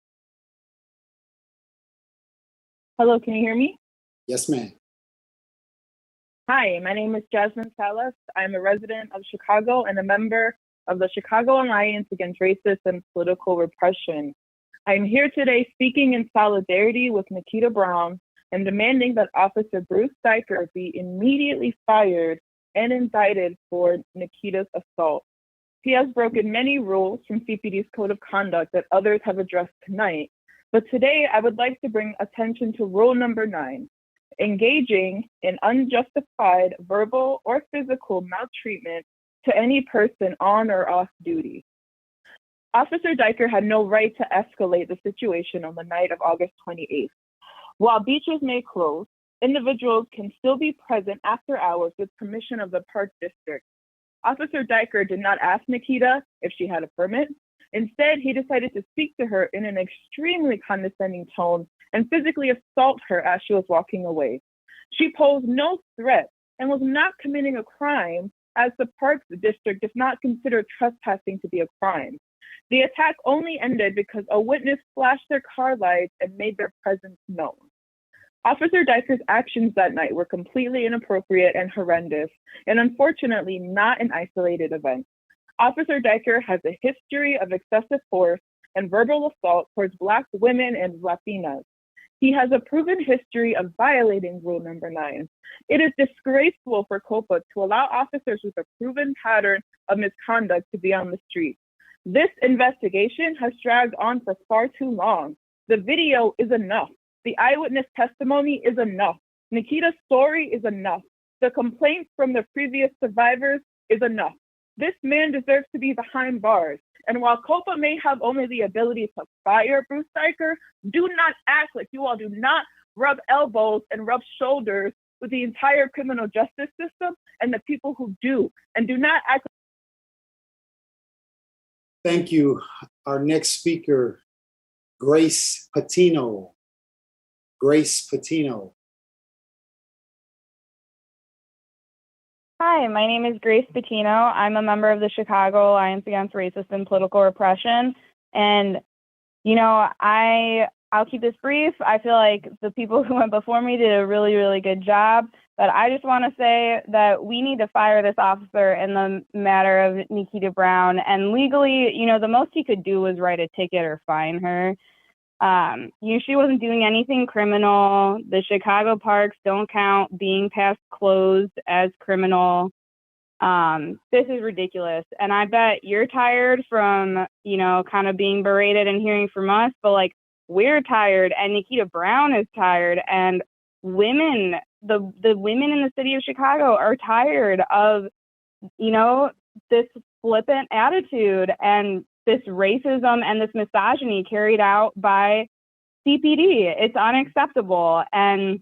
Hello, can you hear me? Yes, ma'am. Hi, my name is Jasmine Salas. I'm a resident of Chicago and a member of the Chicago Alliance Against Racist and Political Repression. I'm here today speaking in solidarity with Nikita Brown and demanding that Officer Bruce Steiker be immediately fired and indicted for Nikita's assault. He has broken many rules from CPD's Code of Conduct that others have addressed tonight, but today I would like to bring attention to rule number 9, engaging in unjustified verbal or physical maltreatment to any person on or off duty. Officer Steiker had no right to escalate the situation on the night of August 28th. While beaches may close, individuals can still be present after hours with permission of the Park District. Officer Steiker did not ask Nikita if she had a permit. Instead, he decided to speak to her in an extremely condescending tone and physically assault her as she was walking away. She posed no threat and was not committing a crime, as the Parks District does not consider trespassing to be a crime. The attack only ended because a witness flashed their car lights and made their presence known. Officer Steiker's actions that night were completely inappropriate and horrendous, and unfortunately not an isolated event. Officer Steiker has a history of excessive force and verbal assault towards Black women and Latinas. He has a proven history of violating rule number 9. It is disgraceful for COPA to allow officers with a proven pattern of misconduct to be on the street. This investigation has dragged on for far too long. The video is enough. The eyewitness testimony is enough. Nikita's story is enough. The complaints from the previous survivors is enough. This man deserves to be behind bars. And while COPA may have only the ability to fire Bruce Stryker, do not act like you all do not rub elbows and rub shoulders with the entire criminal justice system and the people who do, and do not act. Thank you. Our next speaker, Grace Patino. Grace Patino. Hi, my name is Grace Patino. I'm a member of the Chicago Alliance Against Racist and Political Repression. And, you know, I'll keep this brief. I feel like the people who went before me did a really, really good job. But I just want to say that we need to fire this officer in the matter of Nikita Brown. And legally, you know, the most he could do was write a ticket or fine her. She wasn't doing anything criminal. The Chicago parks don't count being past closed as criminal. This is ridiculous. And I bet you're tired from, you know, kind of being berated and hearing from us, but like, we're tired, and Nikita Brown is tired, and women, the women in the city of Chicago are tired of, you know, this flippant attitude and this racism and this misogyny carried out by CPD. It's unacceptable. And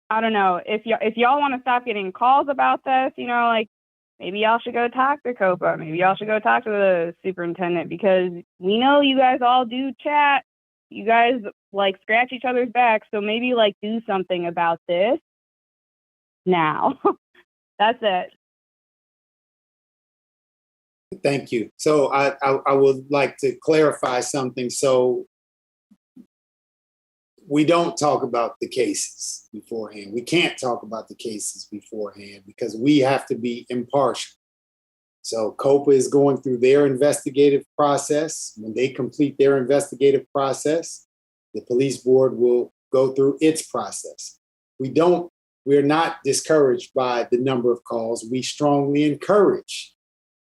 I don't know, if y'all want to stop getting calls about this, you know, like, maybe y'all should go talk to COPA. Maybe y'all should go talk to the superintendent, because we know you guys all do chat. You guys like scratch each other's backs. So maybe like do something about this now. That's it. Thank you. So I would like to clarify something. So we don't talk about the cases beforehand. We can't talk about the cases beforehand because we have to be impartial. So COPA is going through their investigative process. When they complete their investigative process, the police board will go through its process. We're not discouraged by the number of calls. We strongly encourage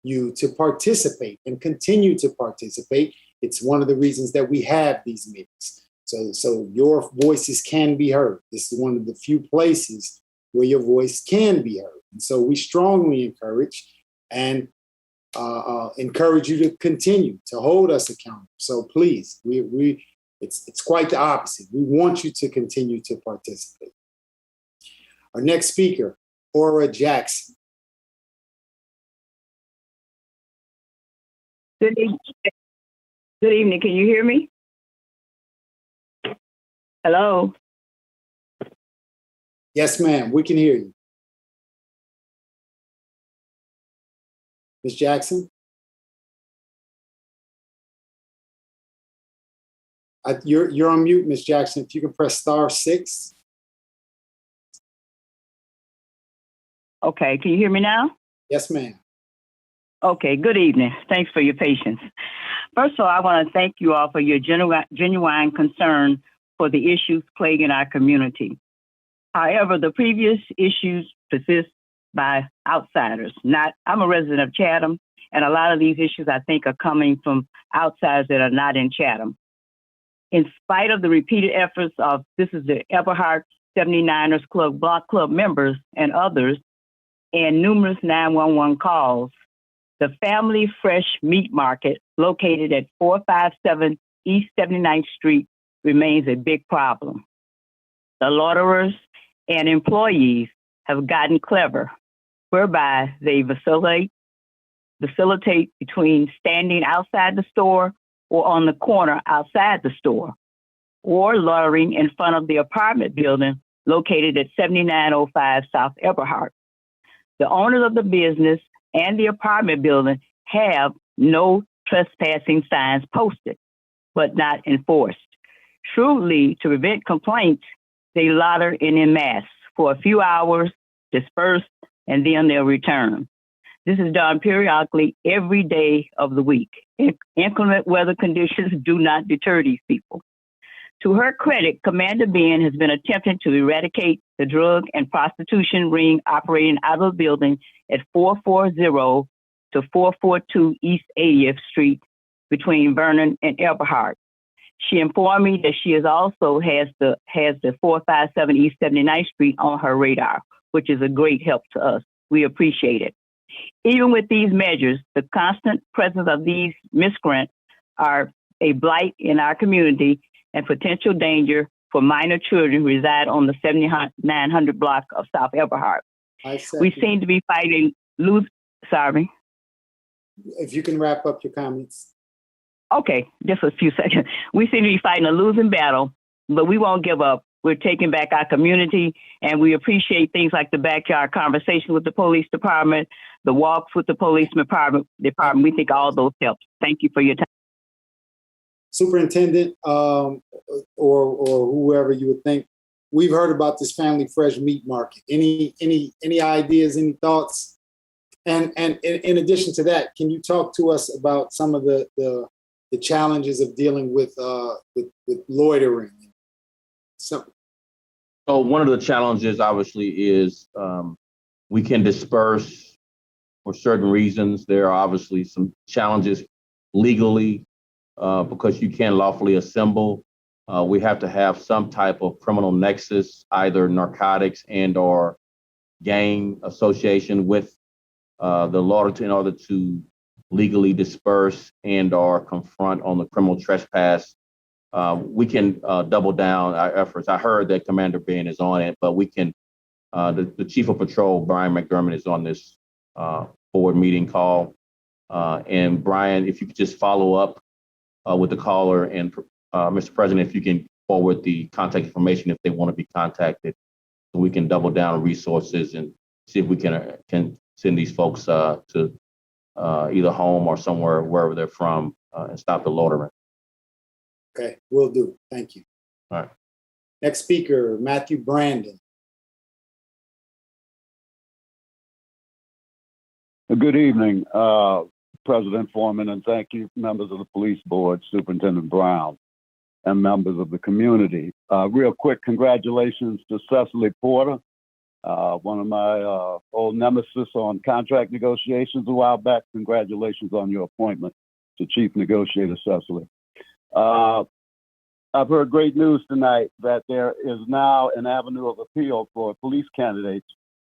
you to participate and continue to participate. It's one of the reasons that we have these meetings. So your voices can be heard. This is one of the few places where your voice can be heard. And so we strongly encourage and encourage you to continue to hold us accountable. So please, it's quite the opposite. We want you to continue to participate. Our next speaker, Aura Jackson. Good evening. Can you hear me? Hello? Yes, ma'am. We can hear you. Ms. Jackson? You're on mute, Ms. Jackson. If you can press *6. Okay, can you hear me now? Yes, ma'am. Okay, good evening. Thanks for your patience. First of all, I want to thank you all for your genuine concern for the issues plaguing our community. However, the previous issues persist by outsiders. I'm a resident of Chatham, and a lot of these issues I think are coming from outsiders that are not in Chatham. In spite of the repeated efforts of, this is the Eberhard 79ers Club, Block Club members and others, and numerous 911 calls, the Family Fresh Meat Market located at 457 East 79th Street remains a big problem. The loiterers and employees have gotten clever, whereby they facilitate between standing outside the store or on the corner outside the store, or loitering in front of the apartment building located at 7905 South Eberhard. The owners of the business and the apartment building have no trespassing signs posted, but not enforced. Shrewdly, to prevent complaints, they loiter in mass for a few hours, disperse, and then they'll return. This is done periodically every day of the week. Inclement weather conditions do not deter these people. To her credit, Commander Ben has been attempting to eradicate the drug and prostitution ring operating out of the building at 440 to 442 East 80th Street between Vernon and Eberhard. She informed me that she is also has the 457 East 79th Street on her radar, which is a great help to us. We appreciate it. Even with these measures, the constant presence of these miscreants are a blight in our community and potential danger for minor children who reside on the 7900 block of South Everhart. We seem to be fighting sorry. If you can wrap up your comments. Okay, just a few seconds. We seem to be fighting a losing battle, but we won't give up. We're taking back our community, and we appreciate things like the backyard conversation with the police department, the walks with the police department. We think all those help. Thank you for your time. Superintendent, or whoever you would think, we've heard about this Family Fresh Meat Market. Any ideas, any thoughts? And in addition to that, can you talk to us about some of the challenges of dealing with loitering? So one of the challenges obviously is we can disperse for certain reasons. There are obviously some challenges legally because you can't lawfully assemble. We have to have some type of criminal nexus, either narcotics and or gang association with the law in order to legally disperse and or confront on the criminal trespass. We can double down our efforts. I heard that Commander Ben is on it, but we can, the Chief of Patrol, Brian McDermott, is on this board meeting call. And Brian, if you could just follow up with the caller, and Mr. President, if you can forward the contact information if they want to be contacted, so we can double down on resources and see if we can send these folks to either home or somewhere, wherever they're from, and stop the loitering. Okay, will do. Thank you. All right. Next speaker, Matthew Brandon. Good evening, President Foreman, and thank you, members of the police board, Superintendent Brown, and members of the community. Real quick, congratulations to Cecily Porter, one of my old nemesis on contract negotiations a while back. Congratulations on your appointment to Chief Negotiator, Cecily. I've heard great news tonight that there is now an avenue of appeal for police candidates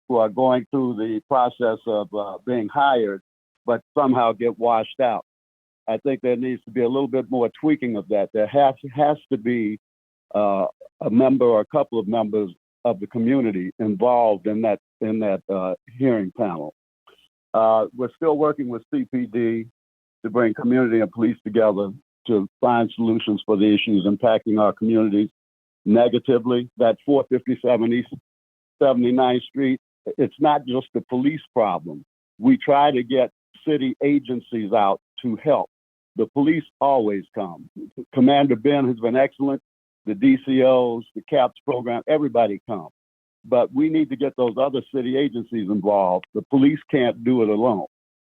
who are going through the process of being hired, but somehow get washed out. I think there needs to be a little bit more tweaking of that. There has to be a member or a couple of members of the community involved in that hearing panel. We're still working with CPD to bring community and police together to find solutions for the issues impacting our communities negatively. That 457 East 79th Street, it's not just the police problem. We try to get city agencies out to help. The police always come. Commander Ben has been excellent. The DCOs, the CAPS program, everybody come. But we need to get those other city agencies involved. The police can't do it alone.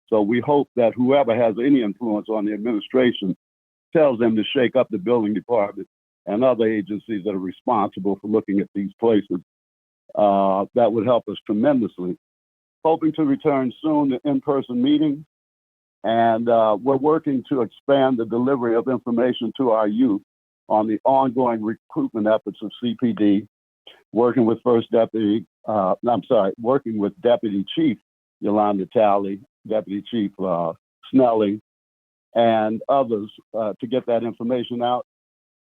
So we hope that whoever has any influence on the administration tells them to shake up the building department and other agencies that are responsible for looking at these places. That would help us tremendously. Hoping to return soon to in-person meetings, and we're working to expand the delivery of information to our youth on the ongoing recruitment efforts of CPD, working with working with Deputy Chief Yolanda Talley, Deputy Chief Snelling, and others to get that information out.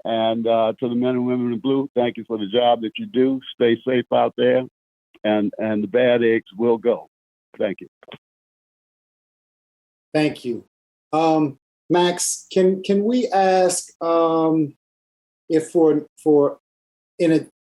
And to the men and women in blue, thank you for the job that you do. Stay safe out there, and the bad eggs will go. Thank you. Thank you. Max, can we ask if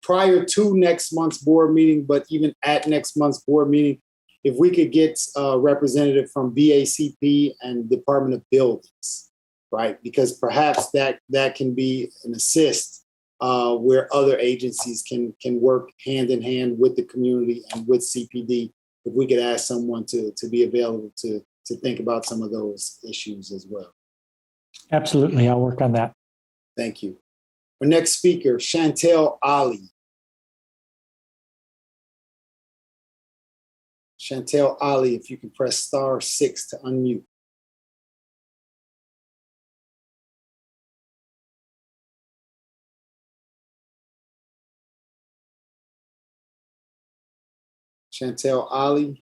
prior to next month's board meeting, but even at next month's board meeting, if we could get a representative from BACP and Department of Buildings, right? Because perhaps that can be an assist where other agencies can work hand in hand with the community and with CPD. If we could ask someone to be available to think about some of those issues as well. Absolutely, I'll work on that. Thank you. Our next speaker, Chantel Ali. Chantel Ali, if you can press *6 to unmute. Chantel Ali.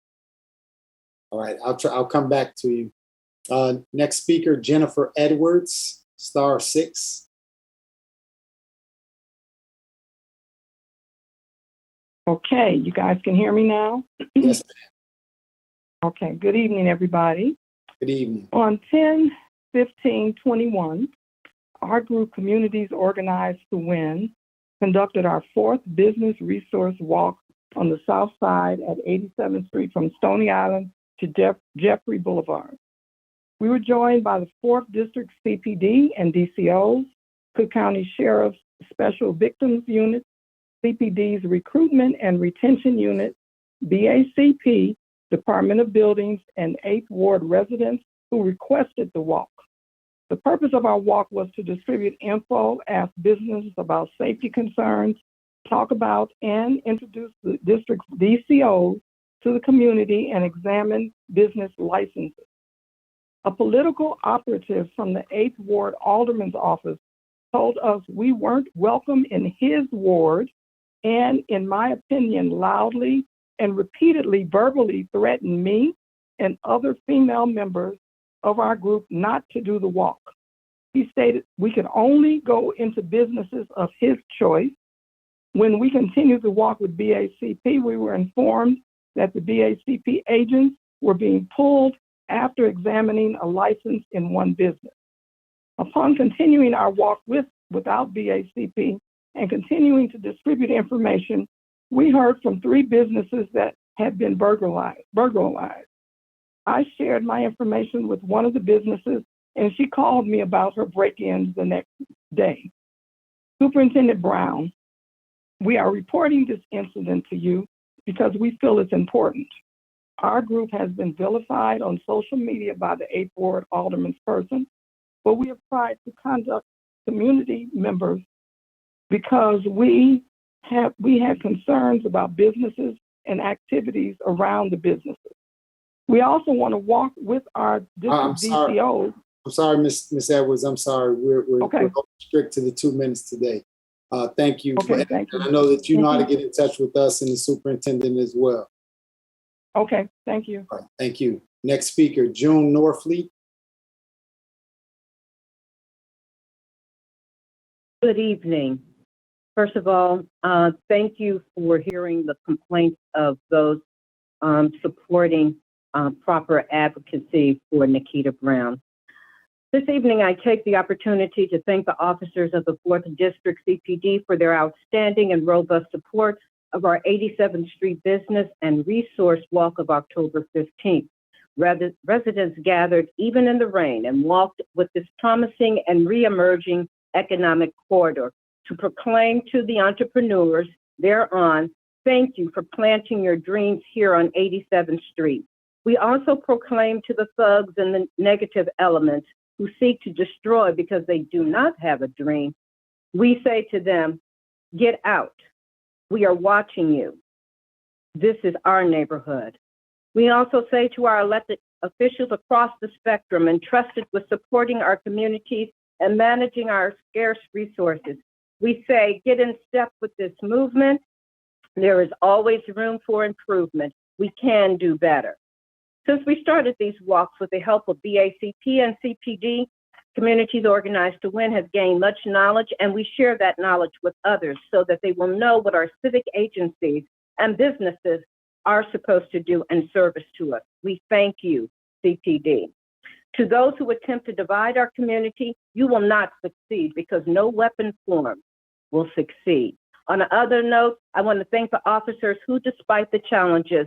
All right, I'll come back to you. Next speaker, Jennifer Edwards, *6. Okay, you guys can hear me now? Yes, Okay, good evening, everybody. good evening. On 10/15/21, our group Communities Organized to Win conducted our 4th Business Resource Walk on the south side at 87th Street from Stony Island to Jeffrey Boulevard. We were joined by the 4th District CPD and DCOs, Cook County Sheriff's Special Victims Unit, CPD's Recruitment and Retention Unit, BACP, Department of Buildings, and 8th Ward residents who requested the walk. The purpose of our walk was to distribute info, ask businesses about safety concerns, talk about and introduce the district's DCOs to the community, and examine business licenses. A political operative from the 8th Ward Alderman's office told us we weren't welcome in his ward and, in my opinion, loudly and repeatedly verbally threatened me and other female members of our group not to do the walk. He stated we could only go into businesses of his choice. When we continued to walk with BACP, we were informed that the BACP agents were being pulled after examining a license in one business. Upon continuing our walk without BACP and continuing to distribute information, we heard from 3 businesses that had been burglarized. I shared my information with one of the businesses, and she called me about her break-ins the next day. Superintendent Brown, we are reporting this incident to you because we feel it's important. Our group has been vilified on social media by the 8th Ward Alderman's person, but we have tried to conduct community members because we had concerns about businesses and activities around the businesses. We also want to walk with our district DCOs. I'm sorry, Miss Edwards. I'm sorry. We're going strict to the 2 minutes today. Thank you. Okay, thank you. And I know that you know how to get in touch with us and the superintendent as well. Okay, thank you. All right, thank you. Next speaker, June Norfleet. Good evening. First of all, thank you for hearing the complaints of those supporting proper advocacy for Nikita Brown. This evening, I take the opportunity to thank the officers of the 4th District CPD for their outstanding and robust support of our 87th Street Business and Resource Walk of October 15th. Residents gathered even in the rain and walked with this promising and re-emerging economic corridor to proclaim to the entrepreneurs thereon, thank you for planting your dreams here on 87th Street. We also proclaim to the thugs and the negative elements who seek to destroy because they do not have a dream, we say to them, get out. We are watching you. This is our neighborhood. We also say to our elected officials across the spectrum entrusted with supporting our communities and managing our scarce resources, we say, get in step with this movement. There is always room for improvement. We can do better. Since we started these walks with the help of BACP and CPD, Communities Organized to Win has gained much knowledge, and we share that knowledge with others so that they will know what our civic agencies and businesses are supposed to do in service to us. We thank you, CPD. To those who attempt to divide our community, you will not succeed because no weapon formed will succeed. On another note, I want to thank the officers who, despite the challenges,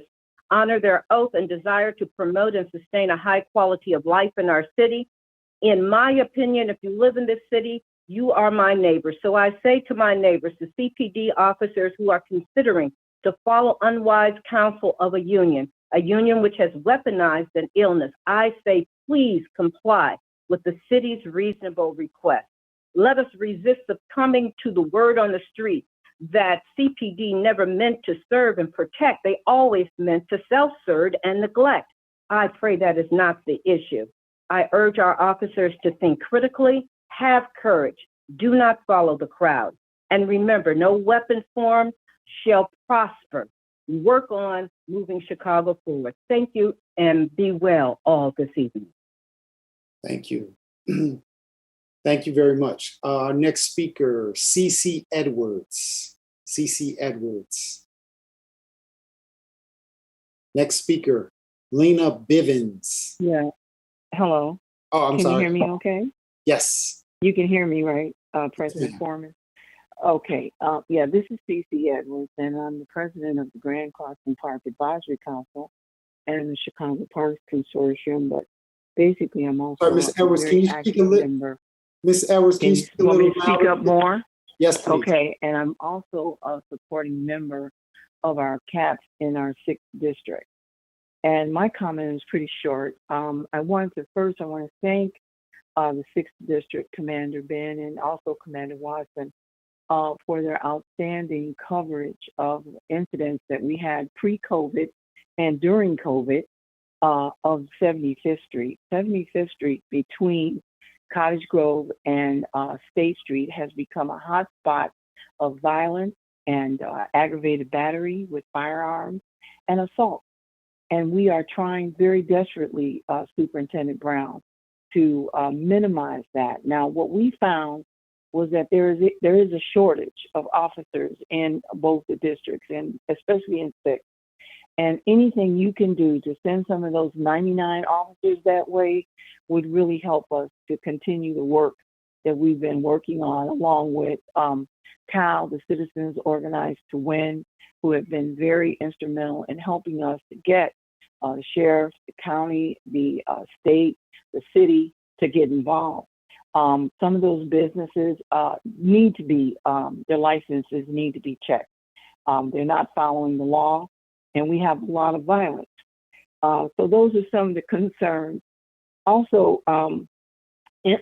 honor their oath and desire to promote and sustain a high quality of life in our city. In my opinion, if you live in this city, you are my neighbor. So I say to my neighbors, the CPD officers who are considering to follow unwise counsel of a union which has weaponized an illness, I say, please comply with the city's reasonable request. Let us resist succumbing to the word on the street that CPD never meant to serve and protect. They always meant to self-serve and neglect. I pray that is not the issue. I urge our officers to think critically, have courage, do not follow the crowd. And remember, no weapon formed shall prosper. Work on moving Chicago forward. Thank you and be well all this evening. Thank you. Thank you very much. Our next speaker, CC Edwards. CC Edwards. Next speaker, Lena Bivens. Yeah. Hello. Oh, I'm Can sorry. you hear me okay? Yes. You can hear me, right, President Foreman? Okay. Yeah, this is C.C. Edwards, and I'm the president of the Grand Clarkson Park Advisory Council and the Chicago Parks Consortium. But basically, I'm also Sorry, Ms. Edwards, can you speak a little? Ms. Edwards, can you speak a want little me to speak louder? up more? Yes, please. Okay, and I'm also a supporting member of our CAPS in our 6th district. And my comment is pretty short. I want to thank the 6th District Commander Ben and also Commander Watson for their outstanding coverage of incidents that we had pre-COVID and during COVID of 75th Street. 75th Street between Cottage Grove and State Street has become a hot spot of violence and aggravated battery with firearms and assault. And we are trying very desperately, Superintendent Brown, to minimize that. Now, what we found was that there is a shortage of officers in both the districts, and especially in 6. And anything you can do to send some of those 99 officers that way would really help us to continue the work that we've been working on, along with CAL, the Citizens Organized to Win, who have been very instrumental in helping us to get the sheriff, the county, the state, the city to get involved. Some of those businesses need to be, their licenses need to be checked. They're not following the law, and we have a lot of violence. So those are some of the concerns. Also,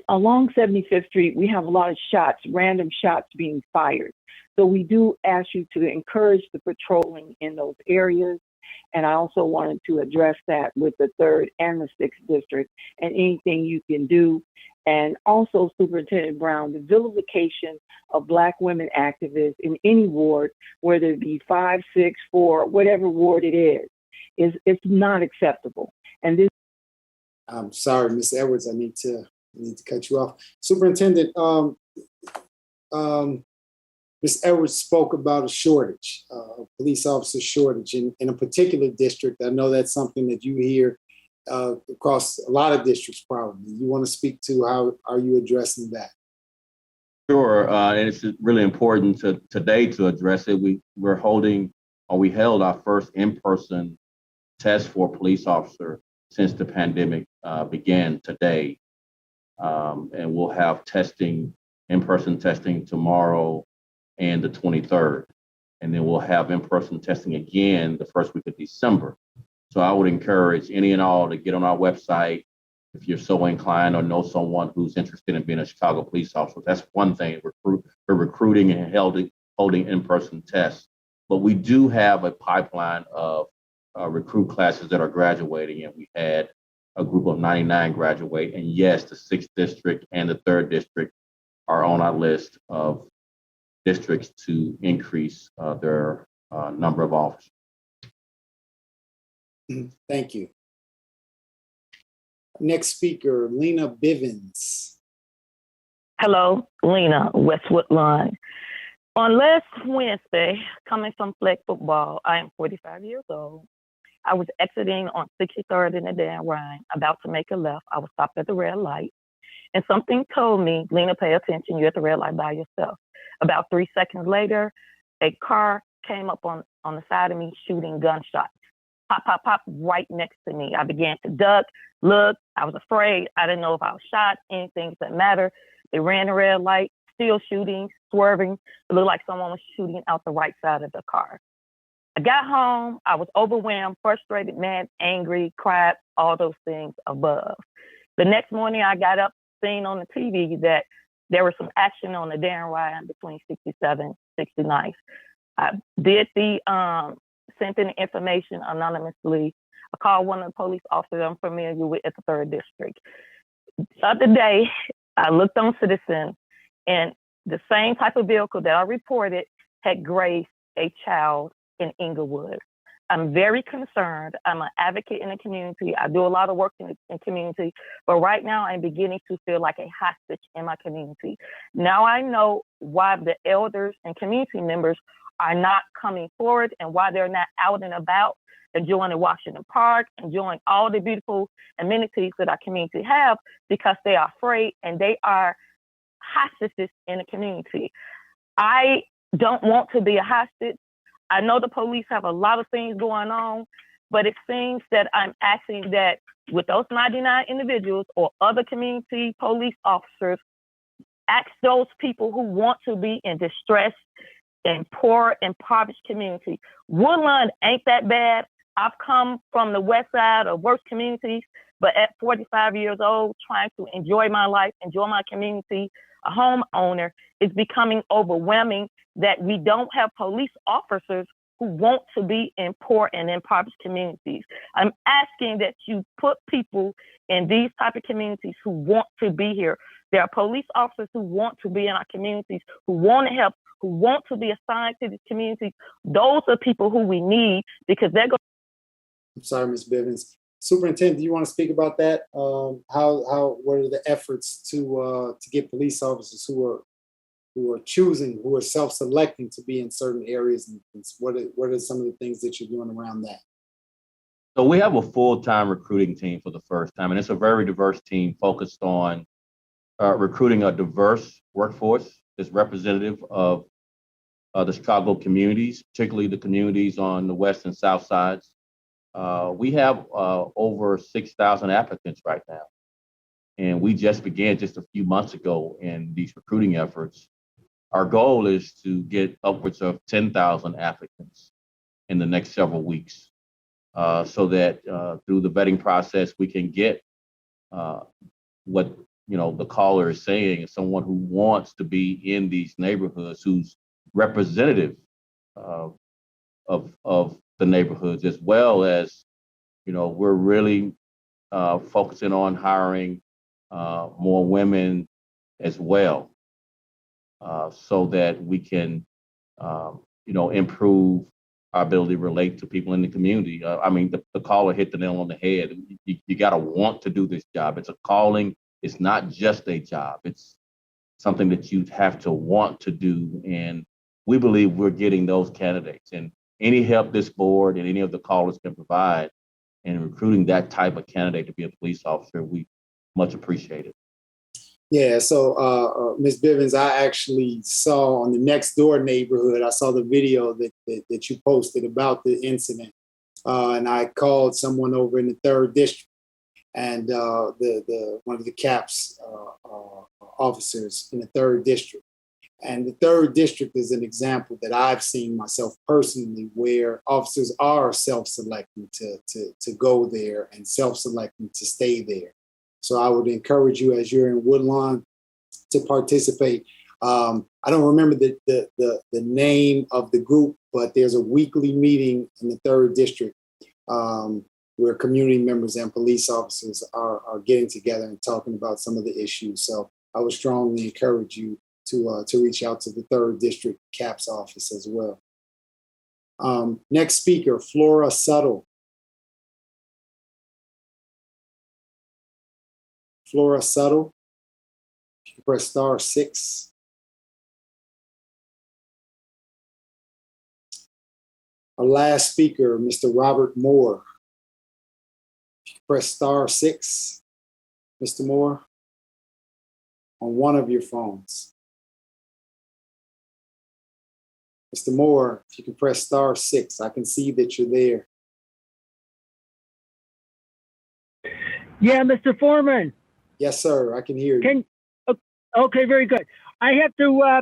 along 75th Street, we have a lot of shots, random shots being fired. So we do ask you to encourage the patrolling in those areas. And I also wanted to address that with the 3rd and the 6th district and anything you can do. And also, Superintendent Brown, the vilification of Black women activists in any ward, whether it be 5, 6, 4, whatever ward it is it's not acceptable. And this. I'm sorry, Ms. Edwards, I need to cut you off. Superintendent, Ms. Edwards spoke about a shortage, a police officer shortage in a particular district. I know that's something that you hear across a lot of districts probably. You want to speak to how are you addressing that? Sure, and it's really important today to address it. We held our first in-person test for police officer since the pandemic began today. And we'll have in-person testing tomorrow and the 23rd. And then we'll have in-person testing again the first week of December. So I would encourage any and all to get on our website if you're so inclined or know someone who's interested in being a Chicago police officer. That's one thing, we're recruiting and holding in-person tests. But we do have a pipeline of recruit classes that are graduating, and we had a group of 99 graduate. And yes, the 6th district and the 3rd district are on our list of districts to increase their number of officers. Thank you. Next speaker, Lena Bivens. Hello, Lena, Westwood Line. On last Wednesday, coming from flag football, I am 45 years old. I was exiting on 63rd in the Dan Ryan, about to make a left. I was stopped at the red light, and something told me, Lena, pay attention, you're at the red light by yourself. About 3 seconds later, a car came up on the side of me shooting gunshots. Pop, pop, pop, right next to me. I began to duck, look. I was afraid. I didn't know if I was shot, anything that mattered. They ran the red light, still shooting, swerving. It looked like someone was shooting out the right side of the car. I got home. I was overwhelmed, frustrated, mad, angry, cried, all those things above. The next morning, I got up, seeing on the TV that there was some action on the Dan Ryan between 67 and 69th. I did sent in the information anonymously. I called one of the police officers I'm familiar with at the 3rd district. The other day, I looked on Citizen, and the same type of vehicle that I reported had grazed a child in Inglewood. I'm very concerned. I'm an advocate in the community. I do a lot of work in the community, but right now I'm beginning to feel like a hostage in my community. Now I know why the elders and community members are not coming forward and why they're not out and about, enjoying Washington Park, enjoying all the beautiful amenities that our community have, because they are afraid and they are hostages in the community. I don't want to be a hostage. I know the police have a lot of things going on, but it seems that I'm asking that with those 99 individuals or other community police officers, ask those people who want to be in distress in poor, impoverished community. Woodlawn ain't that bad. I've come from the west side of worse communities, but at 45 years old, trying to enjoy my life, enjoy my community, a homeowner, is becoming overwhelming that we don't have police officers who want to be in poor and impoverished communities. I'm asking that you put people in these type of communities who want to be here. There are police officers who want to be in our communities, who want to help, who want to be assigned to these communities. Those are people who we need, because they're going. I'm sorry, Ms. Bivens. Superintendent, do you want to speak about that? What are the efforts to get police officers who are self-selecting to be in certain areas, and what are some of the things that you're doing around that? So we have a full-time recruiting team for the first time, and it's a very diverse team focused on recruiting a diverse workforce that's representative of the Chicago communities, particularly the communities on the west and south sides. We have over 6,000 applicants right now, and we just began just a few months ago in these recruiting efforts. Our goal is to get upwards of 10,000 applicants in the next several weeks, so that through the vetting process, we can get what the caller is saying, is someone who wants to be in these neighborhoods, who's representative of the neighborhoods, as well as, we're really focusing on hiring more women as well, so that we can, improve our ability to relate to people in the community. The caller hit the nail on the head. You got to want to do this job. It's a calling. It's not just a job. It's something that you have to want to do. And we believe we're getting those candidates. And any help this board and any of the callers can provide in recruiting that type of candidate to be a police officer, we much appreciate it. Yeah, so Ms. Bivens, I actually saw on the next door neighborhood, I saw the video that you posted about the incident. And I called someone over in the 3rd District, and one of the CAPS officers in the 3rd District. And the 3rd District is an example that I've seen myself personally, where officers are self-selecting to go there and self-selecting to stay there. So I would encourage you, as you're in Woodlawn, to participate. I don't remember the name of the group, but there's a weekly meeting in the 3rd District where community members and police officers are getting together and talking about some of the issues. So I would strongly encourage you to reach out to the 3rd District CAPS office as well. Next speaker, Flora Suttle. Flora Suttle, you can press *6. Our last speaker, Mr. Robert Moore. You can press *6, Mr. Moore, on one of your phones. Mr. Moore, if you can press *6, I can see that you're there. Yeah, Mr. Foreman. Yes, sir. I can hear you. Okay, very good. I have to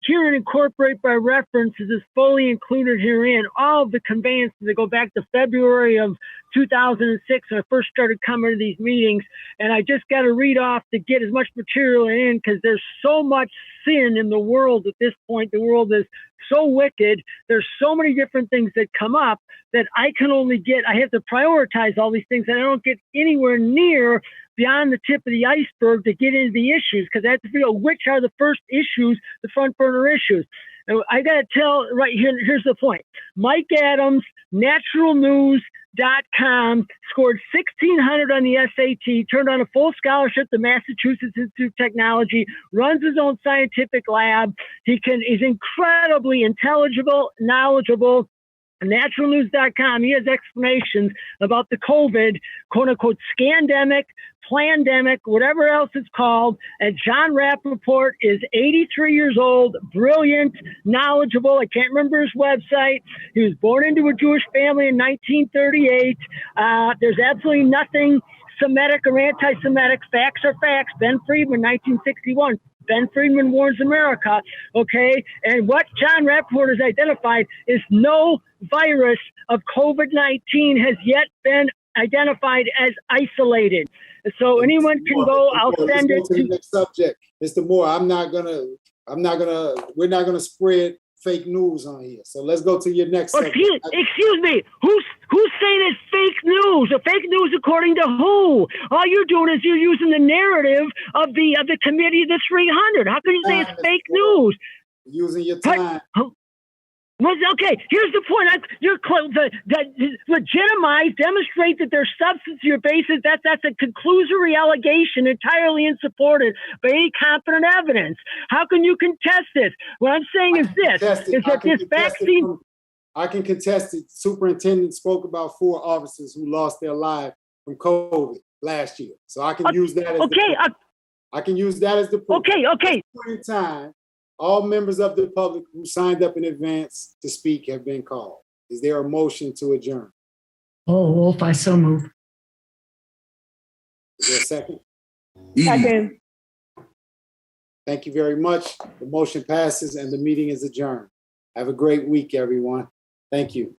here and incorporate by reference is fully included herein all of the conveyances that go back to February of 2006 when I first started coming to these meetings. And I just got to read off to get as much material in, because there's so much sin in the world at this point. The world is so wicked. There's so many different things that come up that I have to prioritize all these things, and I don't get anywhere near beyond the tip of the iceberg to get into the issues, because I have to figure out which are the first issues, the front burner issues. I got to tell right here, here's the point. Mike Adams, naturalnews.com, scored 1,600 on the SAT, turned on a full scholarship to Massachusetts Institute of Technology, runs his own scientific lab. He's incredibly intelligible, knowledgeable. Naturalnews.com, he has explanations about the COVID, quote unquote, scandemic, plandemic, whatever else it's called. And John Rappaport is 83 years old, brilliant, knowledgeable. I can't remember his website. He was born into a Jewish family in 1938. There's absolutely nothing Semitic or anti-Semitic. Facts are facts. Ben Friedman, 1961. Ben Friedman warns America, okay? And what John Rappaport has identified is no virus of COVID-19 has yet been identified as isolated. So anyone can go, I'll send it to the next subject. Mr. Moore, we're not gonna spread fake news on here. So let's go to your next subject. Excuse me, who's saying it's fake news? Or fake news according to who? All you're doing is you're using the narrative of the committee of the 300. How can you say it's fake news? Using your time. Well, okay, here's the point. Legitimize, demonstrate that there's substance to your basis. That's a conclusory allegation entirely unsupported by any competent evidence. How can you contest this? What I'm saying is this vaccine. I can contest it. Superintendent spoke about 4 officers who lost their life from COVID last year. So I can use that as I can use that as the proof. Okay. At this point in time, all members of the public who signed up in advance to speak have been called. Is there a motion to adjourn? Oh, Wolf, I so move. Is there a second? Second. Thank you very much. The motion passes and the meeting is adjourned. Have a great week, everyone. Thank you.